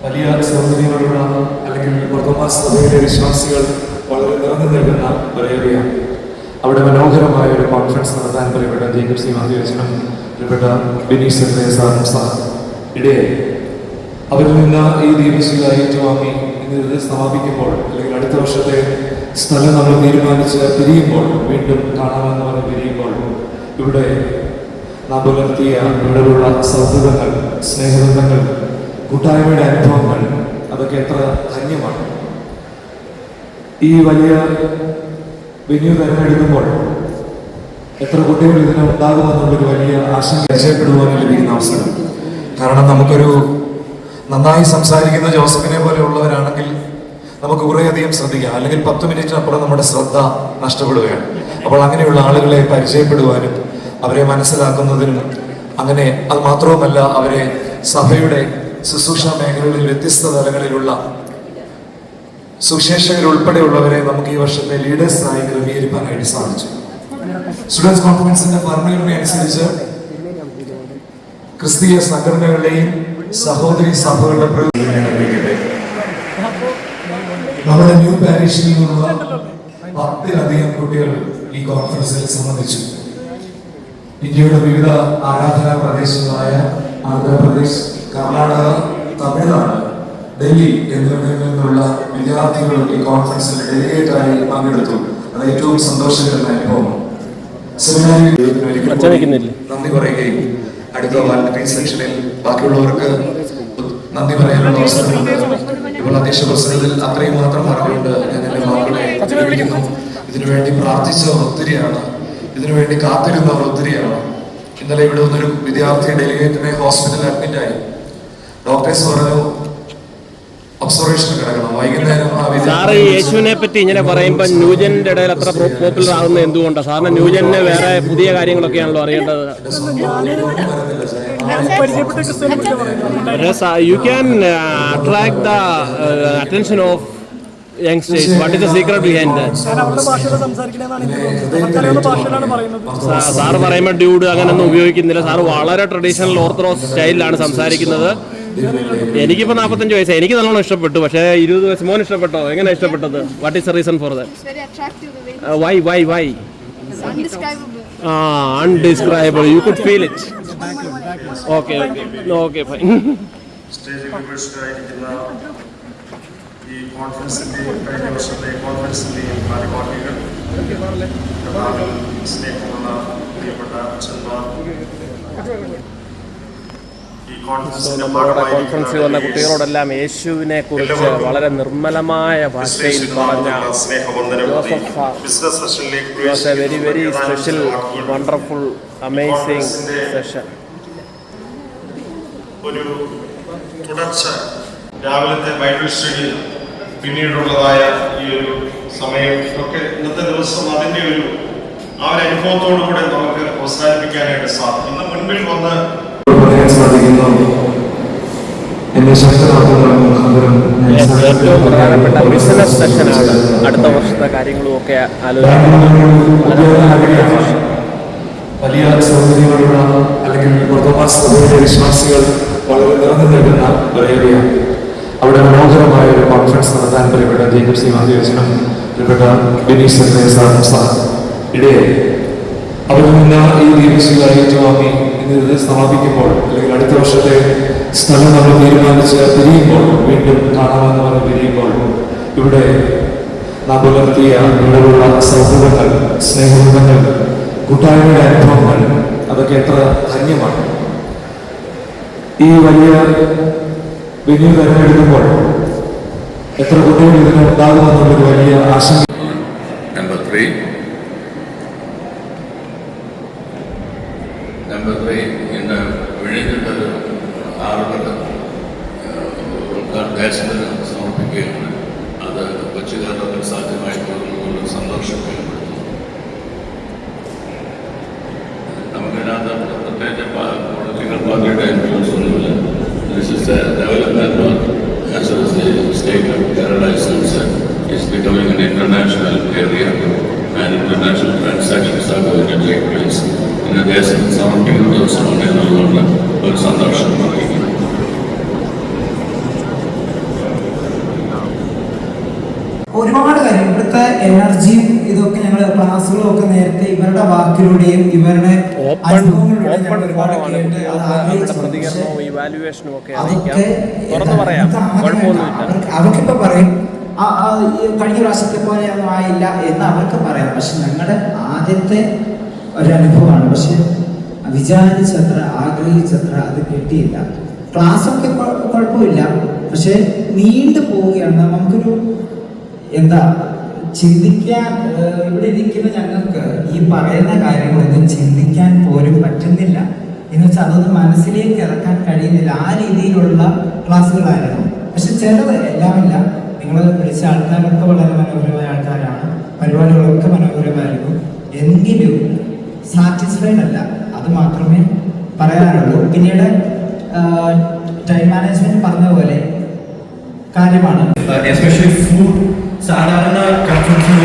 C: വലിയ സൗകര്യങ്ങളുള്ള അല്ലെങ്കിൽ ഓർത്തഡോക്സ് സഭയിലെ വിശ്വാസികൾ വളരെ നിറഞ്ഞു നിൽക്കുന്ന ഒരു ഏരിയയാണ്. അവിടെ മനോഹരമായ ഒരു കോൺഫറൻസ് നടത്താൻ പ്രിയപ്പെട്ട ജേക്കബ് സി മാത്യുവിനും പ്രിയപ്പെട്ട ബിനീഷ് സക്രിയ സാർ ഇടയായി. അവരിൽ നിന്ന് ഈ ദീപശില ഏറ്റുവാങ്ങി ഇത് സമാപിക്കുമ്പോൾ, അല്ലെങ്കിൽ അടുത്ത വർഷത്തെ സ്ഥലം നമ്മൾ തീരുമാനിച്ച് പിരിയുമ്പോൾ, വീണ്ടും കാണാമെന്ന് പറഞ്ഞ് പിരിയുമ്പോൾ, ഇവിടെ നാം പുലർത്തിയ ഇവിടെയുള്ള സൗഹൃദങ്ങൾ, സ്നേഹബന്ധങ്ങൾ, കൂട്ടായ്മയുടെ അനുഭവങ്ങൾ, അതൊക്കെ എത്ര ധന്യമാണ്. ഈ വലിയ വെന്യൂ തിരഞ്ഞെടുക്കുമ്പോൾ
L: എത്ര കുട്ടികൾ ഇതിന് ഉണ്ടാകുമെന്നുള്ളൊരു വലിയ ആശങ്ക പരിചയപ്പെടുവാനും ലഭിക്കുന്ന അവസരം. കാരണം നമുക്കൊരു നന്നായി സംസാരിക്കുന്ന ജോസഫിനെ പോലെയുള്ളവരാണെങ്കിൽ നമുക്ക് കുറേയധികം ശ്രദ്ധിക്കാം, അല്ലെങ്കിൽ 10 മിനിറ്റിനപ്പുറം നമ്മുടെ ശ്രദ്ധ നഷ്ടപ്പെടുകയാണ്. അപ്പോൾ അങ്ങനെയുള്ള ആളുകളെ പരിചയപ്പെടുവാനും അവരെ മനസ്സിലാക്കുന്നതിനും, അങ്ങനെ അത് മാത്രവുമല്ല അവരെ സഭയുടെ ശുശ്രൂഷ മേഖലകളിൽ വ്യത്യസ്ത തലങ്ങളിലുള്ള സുവിശേഷകരുൾപ്പെടെയുള്ളവരെ നമുക്ക് ഈ വർഷത്തെ ലീഡേഴ്സായി ക്രമീകരിക്കാനായിട്ട് സാധിച്ചു. സ്റ്റുഡൻസ് കോൺഫറൻസിന്റെ ഫോർമുല അനുസരിച്ച് ക്രിസ്തീയ സംഘടനകളുടെയും സഹോദരി സഭകളുടെ പ്രതിനിധികളെ നമ്മുടെ ന്യൂ പാരീഷിൽ നിന്നുള്ള 10-ലധികം കുട്ടികൾ ഈ കോൺഫറൻസിൽ സംബന്ധിച്ചു. ഇന്ത്യയുടെ വിവിധ ആരാധനാ പ്രദേശങ്ങളായ ആന്ധ്രാപ്രദേശ്, കർണാടക, തമിഴ്നാട്, ഡൽഹി എന്നിവിടങ്ങളിൽ നിന്നുള്ള വിദ്യാർത്ഥികൾ ഈ കോൺഫറൻസിൽ ഡെലിഗേറ്റായി പങ്കെടുത്തു. അത് ഏറ്റവും സന്തോഷകരമായ അനുഭവമാണ്. നന്ദി പറയുകയും അടുത്ത വാലന്റൈൻ സെക്ഷനിൽ ബാക്കിയുള്ളവർക്ക് നന്ദി പറയാനുള്ള അവസരമുണ്ട്. ഇപ്പോൾ അധ്യക്ഷ പ്രസംഗത്തിൽ അത്രയും മാത്രം പറഞ്ഞുകൊണ്ട് ഞാൻ എന്റെ മക്കളെ ഇതിനുവേണ്ടി പ്രാർത്ഥിച്ചവർ ഒത്തിരിയാണ്, ഇതിനുവേണ്ടി കാത്തിരുന്നവർ ഒത്തിരിയാണ്. ഇന്നലെ ഇവിടെ വന്നൊരു വിദ്യാർത്ഥി ഡെലിഗേറ്റിനെ ഹോസ്പിറ്റലിൽ അഡ്മിറ്റായി. ഡോക്ടേഴ്സ് പറഞ്ഞു ഒബ്സർവേഷൻ കിടക്കണം, വൈകുന്നേരം.
A: സാറ് ഈ യേശുവിനെ പറ്റി ഇങ്ങനെ പറയുമ്പോൾ ന്യൂജന്റെ ഇടയിൽ അത്ര പോപ്പുലർ ആകുന്നത് എന്തുകൊണ്ടാണ്? സാറിന് ന്യൂജന് വേറെ പുതിയ കാര്യങ്ങളൊക്കെയാണല്ലോ അറിയേണ്ടത്. You can attract the attention of youngsters. What is the secret behind that? Sir പറയുമ്പോൾ ഡ്യൂഡ് അങ്ങനെയൊന്നും ഉപയോഗിക്കുന്നില്ല. സാറ് വളരെ ട്രഡീഷണൽ ഓർത്തഡോക്സ് സ്റ്റൈലിലാണ് സംസാരിക്കുന്നത്. എനിക്കിപ്പോൾ 45 വയസ്സായി, എനിക്ക് നല്ലോണം ഇഷ്ടപ്പെട്ടു. പക്ഷേ 20 വയസ്സ് മോൻ ഇഷ്ടപ്പെട്ടോ? എങ്ങനെ ഇഷ്ടപ്പെട്ടത്? What is the reason for that? Why? Undescribable. You could feel it. Okay, fine.
P: സ്റ്റേജിൽ വിമർശകരായിരിക്കുന്ന ഈ കോൺഫറൻസിന്റെയും കഴിഞ്ഞ വർഷത്തെ കോൺഫറൻസിന്റെയും ഭാരവാഹികൾ, സ്നേഹമുള്ള പ്രിയപ്പെട്ട അച്ഛന്മാർ,
A: നമ്മളോട് കോൺഫറൻസിൽ വന്ന കുട്ടികളോടെല്ലാം യേശുവിനെ കുറിച്ച് വളരെ നിർമ്മലമായ ഭാഷയിൽ പറഞ്ഞ Joseph very very special, wonderful, amazing session.
P: ഒരു തുടർച്ച രാവിലത്തെ ബൈബിൾ സ്റ്റഡി, പിന്നീടുള്ളതായ ഈ ഒരു സമയം ഒക്കെ ഇന്നത്തെ ദിവസം അതിൻ്റെ ഒരു ആ ഒരു അനുഭവത്തോടുകൂടെ നമുക്ക് അവസാനിപ്പിക്കാനായിട്ട് സാധിക്കും. ഇന്ന് മുൻപിൽ വന്ന്
A: ഏറ്റവും പ്രധാനപ്പെട്ട ബിസിനസ് സെക്ഷനാണ്. അടുത്ത വർഷത്തെ കാര്യങ്ങളും ഒക്കെ
L: വലിയ സൗകര്യങ്ങളുള്ള അല്ലെങ്കിൽ സഭയിലെ വിശ്വാസികൾ വളരെ നിറഞ്ഞു നിൽക്കുന്ന ഒരു ഏരിയയാണ്. അവിടെ മനോഹരമായ ഒരു കോൺഫറൻസ് നടത്താൻ പ്രിയപ്പെട്ട ജേക്കബ് സി മാത്യുവച്ചനും പ്രിയപ്പെട്ട ബിനീഷ് സാർ ഇടയായി. അവിടെ നിന്ന് ഈ ദീപശില ഏറ്റുവാങ്ങി ഇത് സമാപിക്കുമ്പോൾ, അല്ലെങ്കിൽ അടുത്ത വർഷത്തെ സ്ഥലം നമ്മൾ തീരുമാനിച്ച് പിരിയുമ്പോൾ, വീണ്ടും കാണാമെന്ന് പറഞ്ഞ് പിരിയുമ്പോൾ, ഇവിടെ നാം പുലർത്തിയ ഇവിടെയുള്ള സൗഹൃദങ്ങൾ, സ്നേഹബന്ധങ്ങൾ, കൂട്ടായ്മയുടെ അനുഭവങ്ങൾ, അതൊക്കെ എത്ര ധന്യമാണ്. ഈ വലിയ വെന്യൂ തിരഞ്ഞെടുക്കുമ്പോൾ എത്ര കുട്ടികൾ ഇതിന് ഉണ്ടാകുമെന്നുള്ളൊരു വലിയ ആശങ്ക.
E: Number three, ഇന്ന് വിഴിഞ്ഞിട്ട് 6 ദേശത്തിന് സമർപ്പിക്കുകയാണ്. അത് കൊച്ചു കേരളത്തിൽ സാധ്യമായി പോകുന്നതിനുള്ള സന്തോഷം രേഖപ്പെടുത്തുന്നു. നമുക്കിതിനകത്ത് പ്രത്യേകിച്ച് പൊളിറ്റിക്കൽ പാർട്ടിയുടെ ഇൻഫ്ലുവൻസ് ഒന്നുമില്ല. This is a development work as well as the state of Kerala is concerned. It's becoming an international area and international transactions are going to take place. In the ദേശം സമർപ്പിക്കുന്ന ദിവസമാണ് എന്നുള്ള ഒരു സന്തോഷം അറിയിക്കുന്നു.
N: ഒരുപാട് കാര്യം ഇവിടുത്തെ എനർജിയും ഇതൊക്കെ ഞങ്ങൾ ക്ലാസ്സുകളും ഒക്കെ നേരത്തെ ഇവരുടെ വാക്കിലൂടെയും ഇവരുടെ അവർക്കിപ്പോ പറയും കഴിഞ്ഞ പ്രാവശ്യത്തെ പോലെ ഒന്നും ആയില്ല എന്ന് അവർക്ക് പറയാം. പക്ഷെ ഞങ്ങളുടെ ആദ്യത്തെ ഒരു അനുഭവമാണ്. പക്ഷെ വിചാരിച്ചത്ര ആഗ്രഹിച്ചത്ര അത് കിട്ടിയില്ല. ക്ലാസ്സൊക്കെ കുഴപ്പമില്ല, പക്ഷെ നീണ്ടു പോവുകയാണ്. നമുക്കൊരു എന്താ ചിന്തിക്കാൻ ഇവിടെ ഇരിക്കുന്ന ഞങ്ങൾക്ക് ഈ
T: പറയുന്ന കാര്യങ്ങളൊന്നും ചിന്തിക്കാൻ പോലും പറ്റുന്നില്ല. എന്ന് വെച്ചാൽ അതൊന്നും മനസ്സിലേക്ക് ഇറക്കാൻ കഴിയുന്നില്ല. ആ രീതിയിലുള്ള ക്ലാസ്സുകളായിരുന്നു. പക്ഷെ ചിലത് എല്ലാമില്ല. നിങ്ങൾ വിളിച്ച ആൾക്കാരൊക്കെ വളരെ മനോഹരമായ ആൾക്കാരാണ്. പരിപാടികളൊക്കെ മനോഹരമായിരുന്നു. എങ്കിലും സാറ്റിസ്ഫൈഡ് അല്ല, അത് മാത്രമേ പറയാനുള്ളൂ. പിന്നീട് ടൈം മാനേജ്മെന്റ് പറഞ്ഞ പോലെ കാര്യമാണ്.
U: Especially food. സാധാരണ കൺഫറൻസിൽ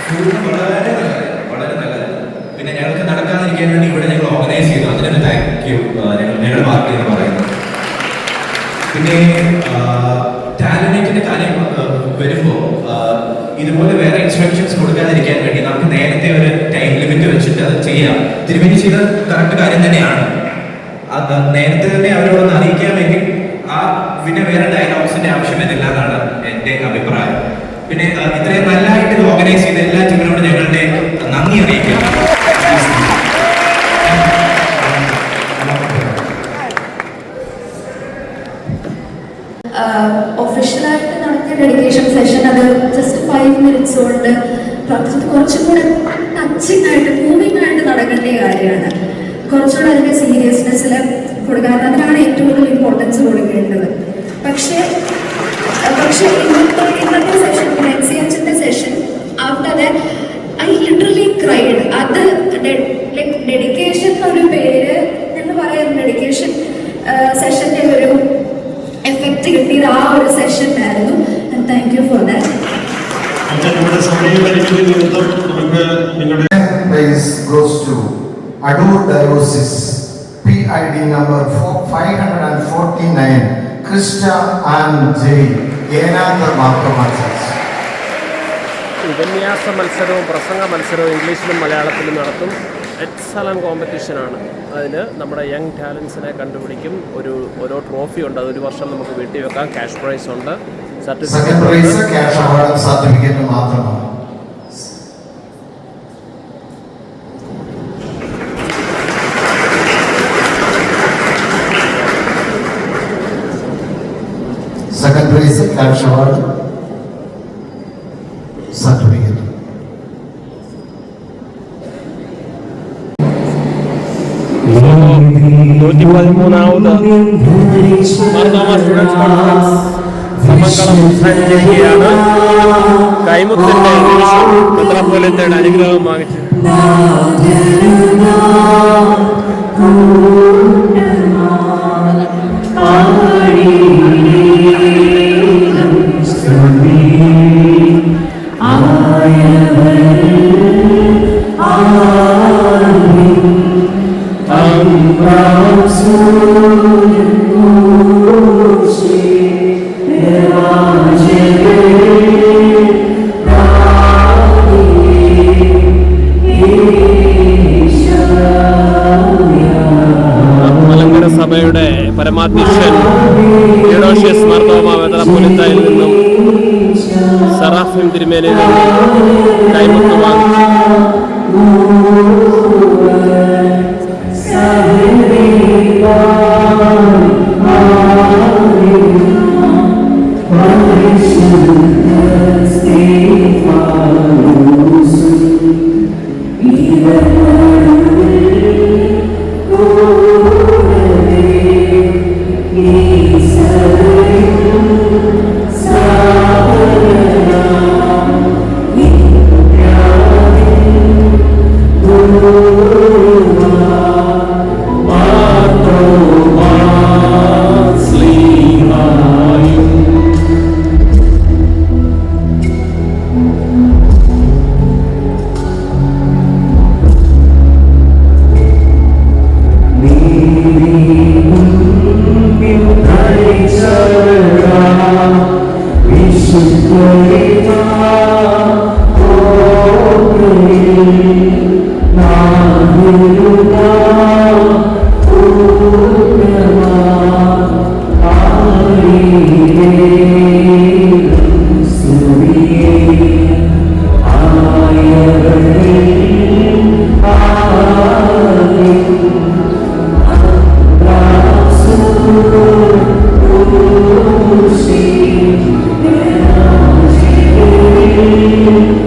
U: ഫുഡ് വളരെ നല്ലത്. പിന്നെ ഞങ്ങൾക്ക് നടക്കാതിരിക്കാൻ വേണ്ടി ഇവിടെ ഞങ്ങൾ ഓർഗനൈസ് ചെയ്തു. അതിനൊരു താങ്ക് യു ഞങ്ങളുടെ പാർട്ടി എന്ന് പറയുന്നത്. പിന്നെ ടാലന്റിന്റെ കാര്യം വരുമ്പോൾ ഇതുപോലെ വേറെ ഇൻസ്ട്രക്ഷൻസ് കൊടുക്കാതിരിക്കാൻ വേണ്ടി നമുക്ക് നേരത്തെ ഒരു ടൈം ലിമിറ്റ് വെച്ചിട്ട് അത് ചെയ്യാം. തിരുമേനി ചെയ്ത കറക്റ്റ് കാര്യം തന്നെയാണ്. അത് നേരത്തെ തന്നെ അവരോടൊന്ന് അറിയിക്കാമെങ്കിൽ പിന്നെ വേറെ ഡയലോഗ്സിന്റെ ആവശ്യം വരില്ല എന്നാണ് എൻ്റെ അഭിപ്രായം. പിന്നെ ഇത്രയും നല്ലതായിട്ട് ഓർഗനൈസ് ചെയ്ത എല്ലാ ടീമിനോട് ഞങ്ങളുടെ നന്ദി അറിയിക്കാം.
V: ഒഫീഷ്യലായിട്ട് നടത്തിയ ഡെഡിക്കേഷൻ സെഷൻ അത് ജസ്റ്റ് 5 minutes കൊണ്ട് കുറച്ചും കൂടെ ടച്ചിങ് ആയിട്ട് മൂവിങ് ആയിട്ട് നടക്കേണ്ട കാര്യമാണ്. കുറച്ചുകൂടെ അതിൻ്റെ സീരിയസ്നെസ്സിൽ കൊടുക്കാൻ, അതിനാണ് ഏറ്റവും കൂടുതൽ ഇമ്പോർട്ടൻസ് കൊടുക്കേണ്ടത്. പക്ഷേ ഇന്നത്തെ സെഷൻ, NCHന്റെ session, after that I literally cried. അത് ഡെഡിക്കേഷൻ എന്നൊരു പേര് എന്ന് പറയുന്ന ഡെഡിക്കേഷൻ സെഷൻ്റെ ഒരു എഫക്റ്റ് കിട്ടിയത് ആ ഒരു സെഷനായിരുന്നു. Thank you for that.
W: Praise goes to Adur Diocese, PID number 549, Krista and J. Yenatha Marthoma Church.
A: ഉപന്യാസ മത്സരവും പ്രസംഗ മത്സരവും ഇംഗ്ലീഷിലും മലയാളത്തിലും നടത്തും. എക്സലന്റ് കോമ്പറ്റീഷനാണ്. അതിന് നമ്മുടെ യങ് ടാലൻസിനെ കണ്ടുപിടിക്കും. ഓരോ ട്രോഫി ഉണ്ട്. അതൊരു വർഷം നമുക്ക് വീട്ടിൽ വെക്കാം. ക്യാഷ് പ്രൈസ് ഉണ്ട്,
W: സർട്ടിഫിക്കറ്റ് മാത്രമാണ്. Second prize cash award, certificate.
A: 113ാമത് മാർത്തോമ സ്റ്റുഡൻസ് കോൺഫറൻസ് സമങ്കളം ഉദ്ഘാടിക്കുകയാണ്. കൈമുത്തിന്റെ മെത്രാപ്പോലീത്തയുടെ അനുഗ്രഹം വാങ്ങിച്ചു. മലങ്കര സഭയുടെ പരമാധ്യക്ഷൻ തിയോഡോഷ്യസ് മാർത്തോമ മെത്രാപ്പോലീത്തയിൽ നിന്നും സറാഫിം തിരുമേനിയിൽ നിന്നും കൈമുത്ത് വാങ്ങിച്ചു.
W: Thank you.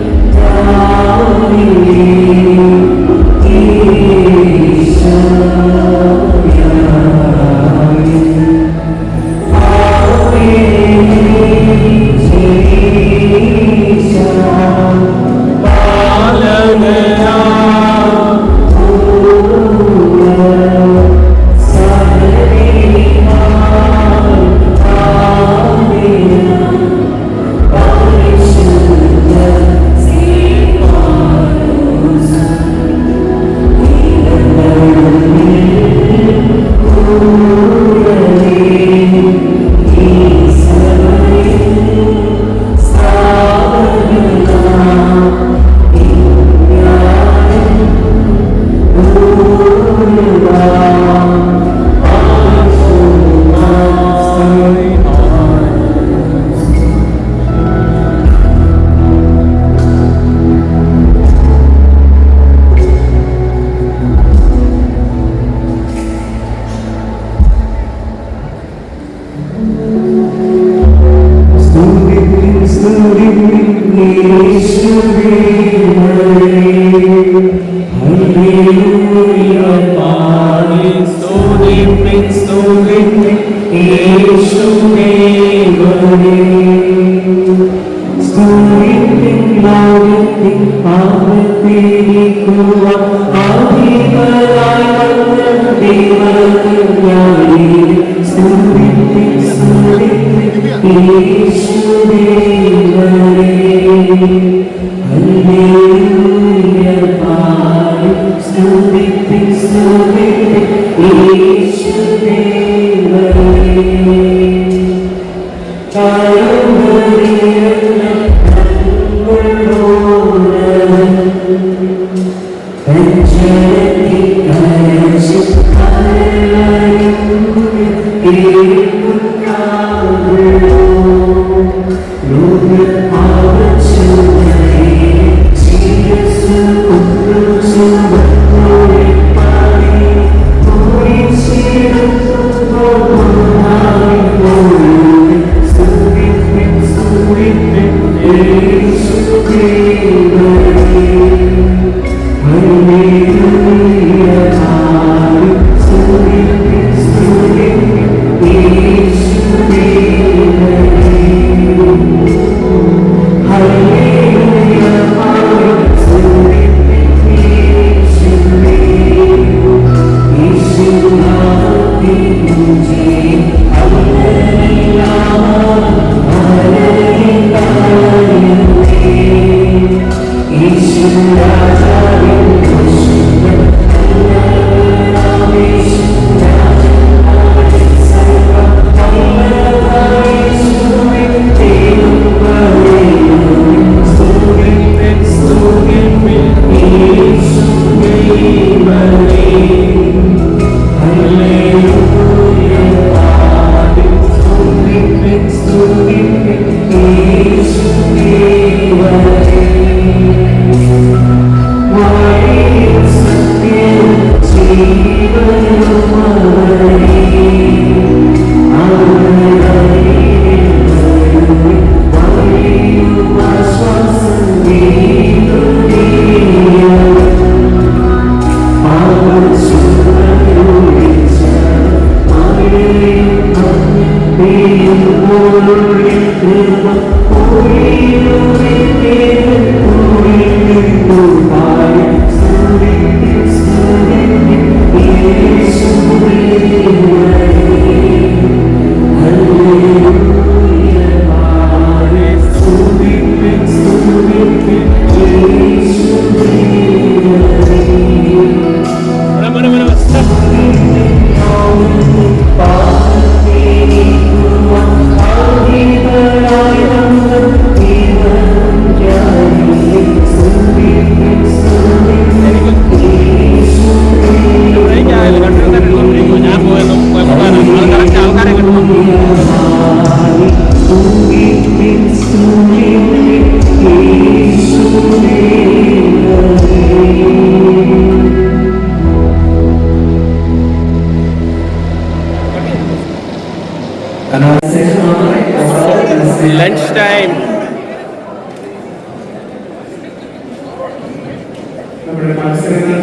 A: Lunch time.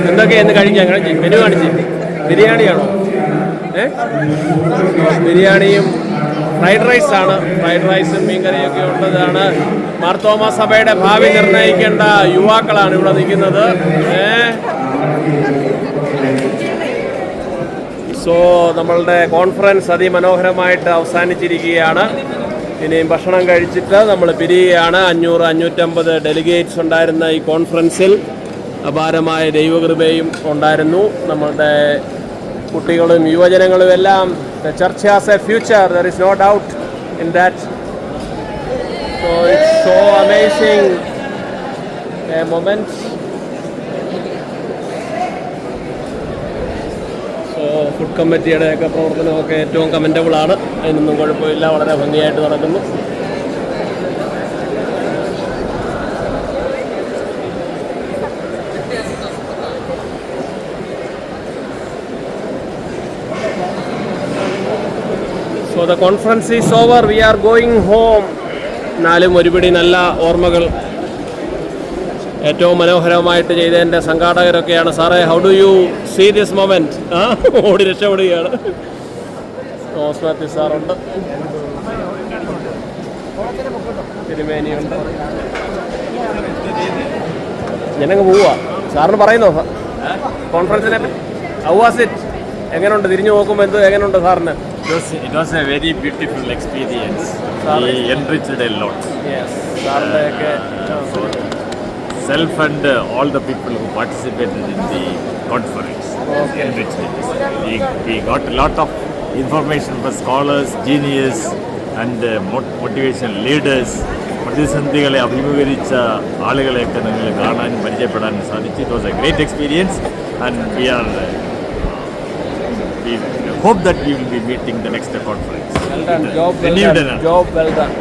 A: എന്തൊക്കെയാ ഇന്ന് കഴിക്കാൻ? മെനു കാണിച്ച്. ബിരിയാണിയാണോ? ബിരിയാണിയും ഫ്രൈഡ് റൈസാണ്. ഫ്രൈഡ് റൈസും മീൻകറിയൊക്കെ ഉള്ളതാണ്. മാർത്തോമാ സഭയുടെ ഭാവി നിർണ്ണയിക്കേണ്ട യുവാക്കളാണ് ഇവിടെ നിൽക്കുന്നത്. സോ നമ്മളുടെ കോൺഫറൻസ് അതിമനോഹരമായിട്ട് അവസാനിച്ചിരിക്കുകയാണ്. ഇനിയും ഭക്ഷണം കഴിച്ചിട്ട് നമ്മൾ പിരിയുകയാണ്. 500-550 ഡെലിഗേറ്റ്സ് ഉണ്ടായിരുന്ന ഈ കോൺഫറൻസിൽ അപാരമായ ദൈവകൃപയും ഉണ്ടായിരുന്നു. നമ്മളുടെ കുട്ടികളും യുവജനങ്ങളും എല്ലാം the church has a future, there is no doubt in that. So it's so amazing a moment. So food കമ്മിറ്റിയുടെയൊക്കെ പ്രവർത്തനമൊക്കെ ഏറ്റവും കമൻറ്റബിൾ ആണ്. അതിനൊന്നും കുഴപ്പമില്ല, വളരെ ഭംഗിയായിട്ട് നടക്കുന്നു. So the conference is over, we are going home. നാലും ഒരുപിടി നല്ല ഓർമ്മകൾ ഏറ്റവും മനോഹരമായിട്ട് ചെയ്തതിൻ്റെ സംഘാടകരൊക്കെയാണ്. സാറേ, how do you see this moment? ഓടി രക്ഷപ്പെടുകയാണ്. സാറുണ്ട്, തിരുമേനിയുണ്ട്. ഞാനങ്ങ് പോവാ. സാറിന് പറയുന്നോ കോൺഫറൻസിനെ പറ്റി? How was it? എങ്ങനെയുണ്ട് തിരിഞ്ഞു നോക്കുമ്പോൾ എങ്ങനെയുണ്ട് സാറിന്?
G: It was a very beautiful experience. We enriched a lot.
A: Yes. സാറിൻ്റെയൊക്കെ
G: Self and all the people who participated in the conference enriched it. We got a lot of information for scholars, genius and motivation leaders. പ്രതിസന്ധികളെ അഭിമുഖീകരിച്ച ആളുകളെയൊക്കെ നിങ്ങൾ കാണാനും പരിചയപ്പെടാനും സാധിച്ചു. It was a great experience and we hope that we will be meeting the next conference.
A: Well done. Job well done.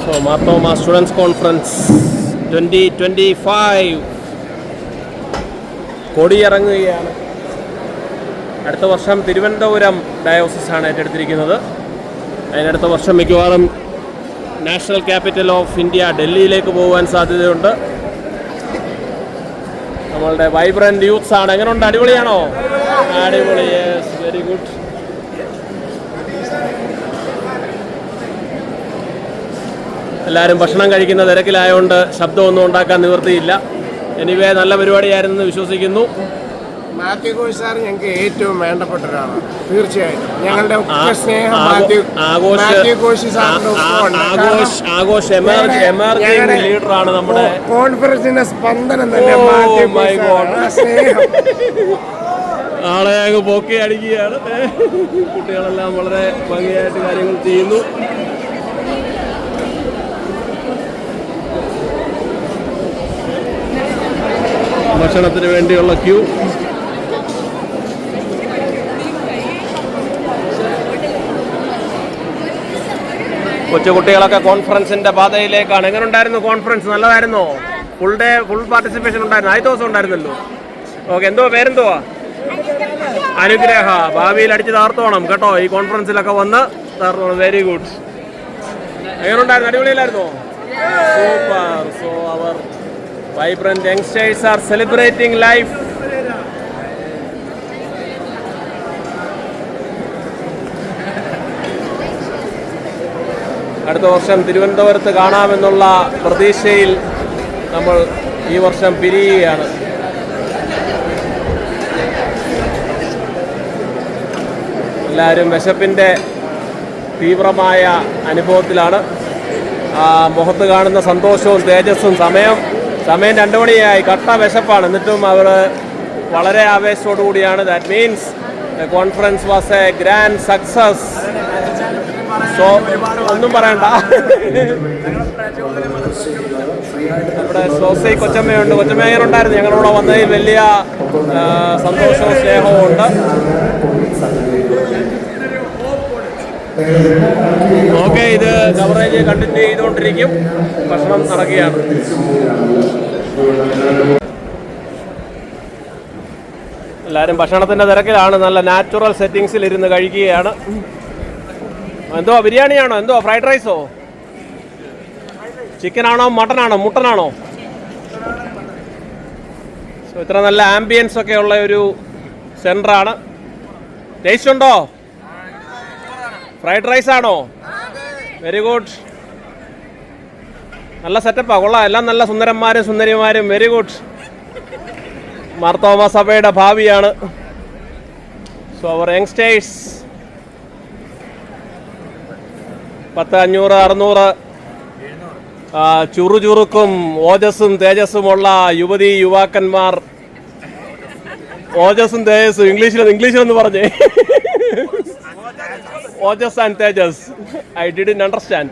A: So Marthoma Students Conference 2025 കൊടിയിറങ്ങുകയാണ്. അടുത്ത വർഷം തിരുവനന്തപുരം ഡയോസിസാണ് ഏറ്റെടുത്തിരിക്കുന്നത്. അതിനടുത്ത വർഷം മിക്കവാറും നാഷണൽ ക്യാപിറ്റൽ ഓഫ് ഇന്ത്യ ഡൽഹിയിലേക്ക് പോകാൻ സാധ്യതയുണ്ട്. നമ്മളുടെ വൈബ്രന്റ് യൂത്ത്സ് ആണ്. എങ്ങനെയുണ്ട്? അടിപൊളിയാണോ? അടിപൊളി. Yes, very good. എല്ലാവരും ഭക്ഷണം കഴിക്കുന്ന തിരക്കിലായതുകൊണ്ട് ശബ്ദമൊന്നും ഉണ്ടാക്കാൻ നിവൃത്തിയില്ല. എനിവേ നല്ല പരിപാടിയായിരുന്നെന്ന് വിശ്വസിക്കുന്നു.
S: മാത്യു കോശി സാർ ഞങ്ങൾക്ക് ഏറ്റവും വേണ്ടപ്പെട്ട ഒരാളാണ്. തീർച്ചയായിട്ടും ഞങ്ങളുടെ സ്നേഹം
A: ആഘോഷ് എമർജിംഗ് ലീഡറാണ് നമ്മുടെ
S: കോൺഫറൻസിന്റെ സ്പന്ദനം തന്നെ.
A: ആളെ അങ്ങ് പൊക്കി അടിക്കുകയാണ്. കുട്ടികളെല്ലാം വളരെ ഭംഗിയായിട്ട് കാര്യങ്ങൾ ചെയ്യുന്നു. ഭക്ഷണത്തിന് വേണ്ടിയുള്ള ക്യൂ. കൊച്ചുകുട്ടികളൊക്കെ കോൺഫറൻസിന്റെ പാതയിലേക്കാണ്. എങ്ങനെ ഉണ്ടായിരുന്നു കോൺഫറൻസ്? നല്ലതായിരുന്നോ? ഫുൾ പാർട്ടിസിപ്പേഷൻ ഉണ്ടായിരുന്നു. ആദ്യത്തെ ദിവസം ഉണ്ടായിരുന്നല്ലോ. ഓക്കെ, പേരെന്തുവാ? അനുഗ്രഹ. ഭാവിയിൽ അടിച്ച് താർത്തോണം കേട്ടോ. ഈ കോൺഫറൻസിലൊക്കെ വന്ന് താർത്തോണം. Very good. എങ്ങനെ ഉണ്ടായിരുന്നു? അടിപൊളിയിലായിരുന്നോ? സൂപ്പർ. സോ അവർ vibrant youngsters are celebrating life. അടുത്ത വർഷം തിരുവനന്തപുരത്ത് കാണാമെന്നുള്ള പ്രതീക്ഷയിൽ നമ്മൾ ഈ വർഷം പിരിയുകയാണ്. എല്ലാവരും വിശപ്പിൻ്റെ തീവ്രമായ അനുഭവത്തിലാണ്. മുഖത്ത് കാണുന്ന സന്തോഷവും തേജസ്സും. സമയം 2 മണിയായി. കട്ട വിശപ്പാണ്. എന്നിട്ടും അവർ വളരെ ആവേശത്തോടു കൂടിയാണ്. That means the conference was A grand success. So ഒന്നും പറയണ്ട. നമ്മുടെ സോസൈ കൊച്ചമ്മയുണ്ട്. കൊച്ചമ്മ എങ്ങനെ ഉണ്ടായിരുന്നു? ഞങ്ങളിവിടെ വന്നതിൽ വലിയ സന്തോഷവും സ്നേഹവും ഉണ്ട്. ഓക്കെ, ഇത് കവറേജ് കണ്ടിന്യൂ ചെയ്തുകൊണ്ടിരിക്കും. ഭക്ഷണം നടക്കുകയാണ്. എല്ലാവരും ഭക്ഷണത്തിൻ്റെ തിരക്കിലാണ്. നല്ല നാച്ചുറൽ സെറ്റിങ്സിൽ ഇരുന്ന് കഴിക്കുകയാണ്. എന്തോ ബിരിയാണിയാണോ? എന്തോ ഫ്രൈഡ് റൈസോ? ചിക്കനാണോ? മട്ടനാണോ? മുട്ടനാണോ? സോ ഇത്ര നല്ല ആംബിയൻസ് ഒക്കെ ഉള്ള ഒരു സെൻ്ററാണ്. ടേസ്റ്റ് ഉണ്ടോ? ഫ്രൈഡ് റൈസ് ആണോ? Very good. നല്ല സെറ്റപ്പാണ്. കൊള്ളാം. എല്ലാം നല്ല സുന്ദരന്മാരും സുന്ദരിമാരും. Very good. മാർത്തോമ സഭയുടെ ഭാവിയാണ്. സോ അവർ യങ്സ്റ്റേഴ്സ് 500, 600 ചുറുചുറുക്കും ഓജസ്സും തേജസ്സുമുള്ള യുവതി യുവാക്കന്മാർ. ഓജസ്സും തേജസ്സും ഇംഗ്ലീഷിലൊന്ന് പറഞ്ഞേ. ഓജസ് ആൻഡ് തേജസ്. I didn't understand.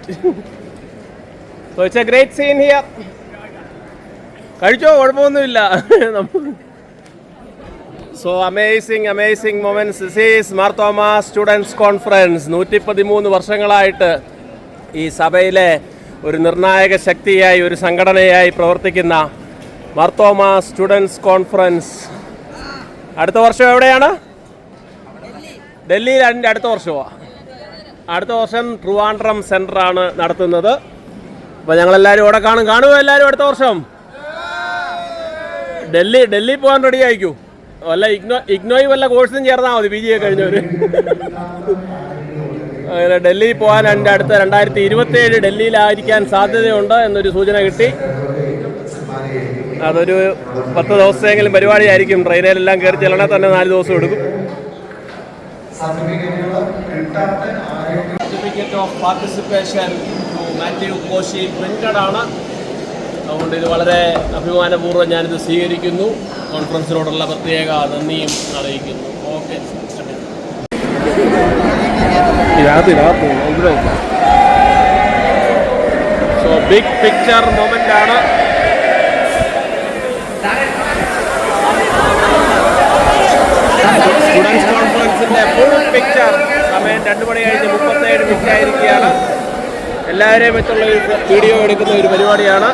A: So it's a great scene here. കഴിച്ചോ? കുഴപ്പമൊന്നുമില്ല. So amazing moments. This is Marthoma Students Conference. 113 വർഷങ്ങളായിട്ട് ഈ സഭയിലെ ഒരു നിർണായക ശക്തിയായി, ഒരു സംഘടനയായി പ്രവർത്തിക്കുന്ന മാർത്തോമ സ്റ്റുഡൻസ് കോൺഫറൻസ് അടുത്ത വർഷം എവിടെയാണ്? ഡൽഹിയിൽ. അതിൻ്റെ അടുത്ത വർഷമാണ്. അടുത്ത വർഷം ട്രിവാൻഡ്രം സെൻറ്ററാണ് നടത്തുന്നത്. അപ്പോൾ ഞങ്ങളെല്ലാവരും ഇവിടെ കാണുമോ? എല്ലാവരും അടുത്ത വർഷം ഡൽഹി പോകാൻ റെഡി ആയിക്കൂ. വല്ല ഇഗ്നോയി വല്ല കോഴ്സും ചേർന്നാൽ മതി. PG ഒക്കെ കഴിഞ്ഞവർ. അങ്ങനെ ഡൽഹി പോകാൻ എൻ്റെ അടുത്ത 2027 ഡൽഹിയിലായിരിക്കാൻ സാധ്യതയുണ്ട് എന്നൊരു സൂചന കിട്ടി. അതൊരു 10 ദിവസത്തെങ്കിലും പരിപാടിയായിരിക്കും. ട്രെയിനിലെല്ലാം കയറി ചെല്ലണേ തന്നെ 4 ദിവസം എടുക്കും. Certificate of participation to Mathew Koshy printed ആണ്. അതുകൊണ്ട് ഇത് വളരെ അഭിമാനപൂർവ്വം ഞാനിത് സ്വീകരിക്കുന്നു. കോൺഫറൻസിനോടുള്ള പ്രത്യേക നന്ദിയും അറിയിക്കുന്നു. Okay. So big picture moment ആണ്. സ്റ്റുഡൻസ് കോൺഫറൻസിന്റെ ഫുൾ പിക്ചർ സമയം 2 മണി കഴിഞ്ഞ് 37 മിനിറ്റ് ആയിരിക്കുകയാണ്. എല്ലാവരെയും വെച്ചുള്ള ഒരു വീഡിയോ എടുക്കുന്ന ഒരു പരിപാടിയാണ്.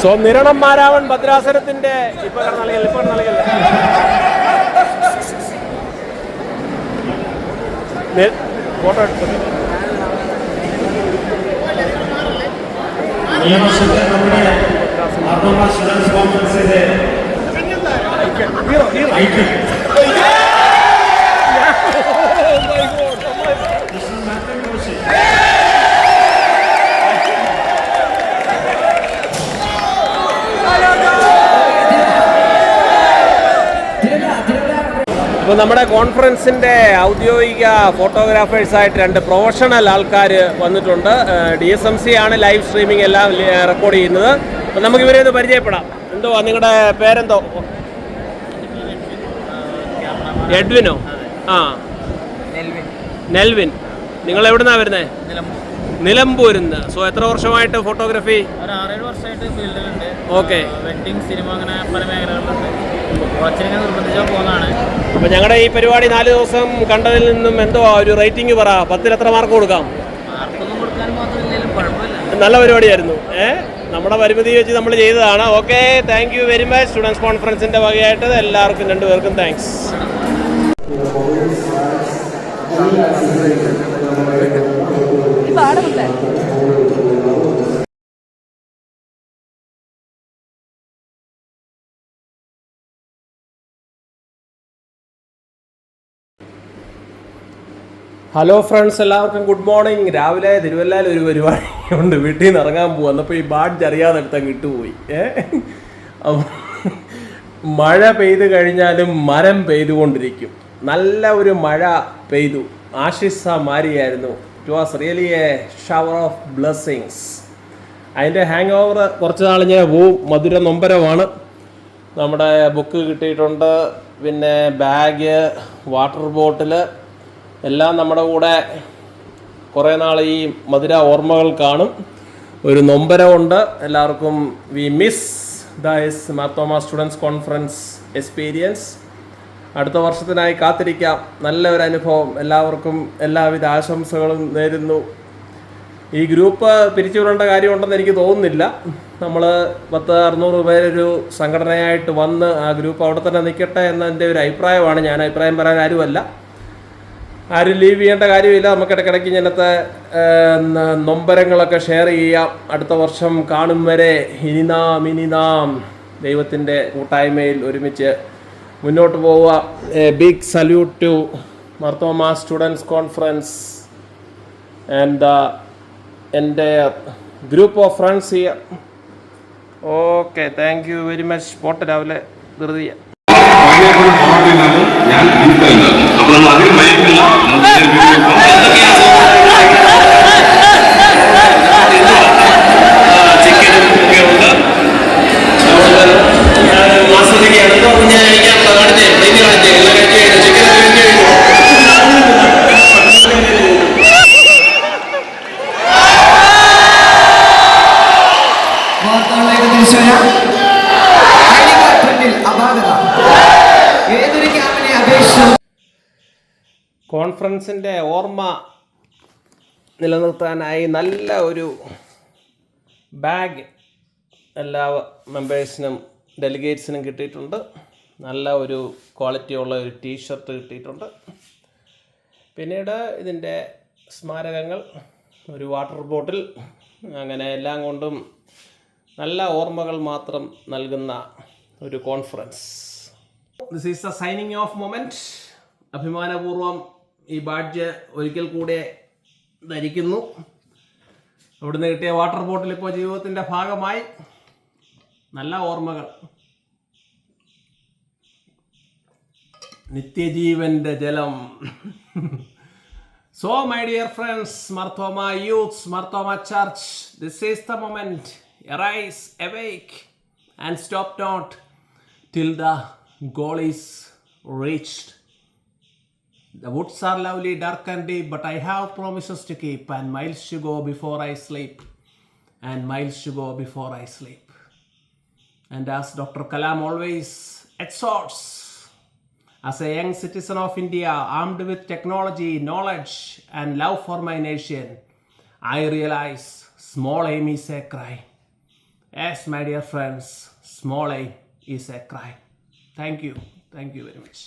A: സോ നിരണം മാരാവൺ ഭദ്രാസനത്തിന്റെ ഇപ്പൊ ഫോട്ടോ എടുത്തു.
F: ഈ വർഷത്തെ നമ്മുടെ മാർത്തോമാ സ്റ്റുഡൻസ് കോൺഫറൻസിന്റെ
A: അപ്പോൾ നമ്മുടെ കോൺഫറൻസിൻ്റെ ഔദ്യോഗിക ഫോട്ടോഗ്രാഫേഴ്സായിട്ട് 2 പ്രൊഫഷണൽ ആൾക്കാർ വന്നിട്ടുണ്ട്. DSMC ആണ് ലൈവ് സ്ട്രീമിംഗ് എല്ലാം റെക്കോർഡ് ചെയ്യുന്നത്. അപ്പോൾ നമുക്ക് ഇവരെ ഒന്ന് പരിചയപ്പെടാം. എന്തോ നിങ്ങളുടെ പേരെന്തോ? എഡ്വിനോ? ആ, നെൽവിൻ. നിങ്ങൾ എവിടുന്നാണ് വരുന്നത്? നിലമ്പൂരിൽ നിന്ന്. സോ എത്ര വർഷമായിട്ട് ഫോട്ടോഗ്രാഫി?
H: 6-7 വർഷമായിട്ട് ഫീൽഡിലുണ്ട്.
A: ഓക്കെ.
H: വെഡിങ്, സിനിമ, അങ്ങനെ പല മേഖലകളിലുണ്ട്. കുറച്ചിങ്ങനെ നിർബന്ധിച്ചോ പോകുന്നതാണ്.
A: അപ്പോൾ ഞങ്ങളുടെ ഈ പരിപാടി 4 ദിവസം കണ്ടതിൽ നിന്നും എന്തോ ഒരു റേറ്റിംഗ് പറ. 10-ൽ എത്ര മാർക്ക് കൊടുക്കാം?
H: മാർക്കൊന്നും കൊടുക്കാൻ മാത്രമില്ലെങ്കിലും കുഴപ്പമില്ല.
A: നല്ല പരിപാടിയായിരുന്നു. നമ്മുടെ പരിമിതി വെച്ച് നമ്മൾ ചെയ്തതാണ്. Okay, thank you very much. Students കോൺഫറൻസിൻ്റെ വകയായിട്ട് എല്ലാവർക്കും 2 പേർക്കും താങ്ക്സ്. ഹലോ ഫ്രണ്ട്സ്, എല്ലാവർക്കും ഗുഡ് മോർണിംഗ്. രാവിലെ തിരുവല്ലയിൽ ഒരു പരിപാടി ഉണ്ട്. വീട്ടിൽ നിന്ന് ഇറങ്ങാൻ പോകും. എന്നപ്പോൾ ഈ ബാഡ്ജ് അറിയാതെ എടുത്താൽ കിട്ടുപോയി. മഴ പെയ്ത് കഴിഞ്ഞാലും മരം പെയ്തുകൊണ്ടിരിക്കും. നല്ല ഒരു മഴ പെയ്തു. ആശിസ മാരിയായിരുന്നു. It was really a shower of blessings. അതിൻ്റെ ഹാങ് ഓവർ കുറച്ച് നാളിങ്ങനെ പോവും. മധുര നൊമ്പരമാണ്. നമ്മുടെ ബുക്ക് കിട്ടിയിട്ടുണ്ട്, പിന്നെ ബാഗ്, വാട്ടർ ബോട്ടിൽ എല്ലാം നമ്മുടെ കൂടെ കുറേ നാൾ ഈ മധുര ഓർമ്മകൾ കാണും. ഒരു നൊമ്പരമുണ്ട് എല്ലാവർക്കും. We miss the Marthoma students conference experience. അടുത്ത വർഷത്തിനായി കാത്തിരിക്കാം. നല്ലൊരു അനുഭവം. എല്ലാവർക്കും എല്ലാവിധ ആശംസകളും നേരുന്നു. ഈ ഗ്രൂപ്പ് പിരിച്ചുവിടേണ്ട കാര്യമുണ്ടെന്ന് എനിക്ക് തോന്നുന്നില്ല. നമ്മൾ 100-600 പേരൊരു സംഘടനയായിട്ട് വന്ന് ആ ഗ്രൂപ്പ് അവിടെ തന്നെ നിൽക്കട്ടെ എന്നതിൻ്റെ ഒരു അഭിപ്രായമാണ്. ഞാൻ അഭിപ്രായം പറയാൻ ആരുമല്ല. ആരും ലീവ് ചെയ്യേണ്ട കാര്യമില്ല. നമുക്ക് ഇടയ്ക്കിടയ്ക്ക് ഇങ്ങനത്തെ നൊമ്പരങ്ങളൊക്കെ ഷെയർ ചെയ്യാം. അടുത്ത വർഷം കാണും വരെ ഇനി നാം ദൈവത്തിൻ്റെ കൂട്ടായ്മയിൽ ഒരുമിച്ച് മുന്നോട്ട് പോവുക. Big salute to Marthoma students conference and എൻ്റെ group of friends here. Okay, thank you very much. പോട്ടെ, രാവിലെ ധൃതിയ.
E: ഞാൻ അപ്പോൾ നമ്മൾ അതിൽ മയക്കില്ല.
A: കോൺഫറൻസിൻ്റെ ഓർമ്മ നിലനിർത്താനായി നല്ല ഒരു ബാഗ് എല്ലാ മെമ്പേഴ്സിനും ഡെലിഗേറ്റ്സിനും കിട്ടിയിട്ടുണ്ട്. നല്ല ഒരു ക്വാളിറ്റിയുള്ള ഒരു ടീഷർട്ട് കിട്ടിയിട്ടുണ്ട്. പിന്നീട് ഇതിൻ്റെ സ്മാരകങ്ങൾ, ഒരു വാട്ടർ ബോട്ടിൽ, അങ്ങനെ എല്ലാം കൊണ്ടും നല്ല ഓർമ്മകൾ മാത്രം നൽകുന്ന ഒരു conference. This is the signing of moment. അഭിമാനപൂർവ്വം ഈ ബാഡ്ജ് ഒരിക്കൽ കൂടെ ധരിക്കുന്നു. അവിടുന്ന് കിട്ടിയ വാട്ടർ ബോട്ടിൽ ഇപ്പോൾ ജീവിതത്തിൻ്റെ ഭാഗമായി. നല്ല ഓർമ്മകൾ. നിത്യജീവന്റെ ജലം. So my dear friends, Marthoma youths, Marthoma church, this is the moment. Arise, awake, and stop not till the goal is reached. The woods are lovely, dark and deep, but I have promises to keep, and miles to go before I sleep, and miles to go before I sleep. And as Dr. Kalam always exhorts, as a young citizen of India, armed with technology, knowledge, and love for my nation, I realize small aim is a crime. Yes, my dear friends, small aim is a crime. Thank you. Thank you very much.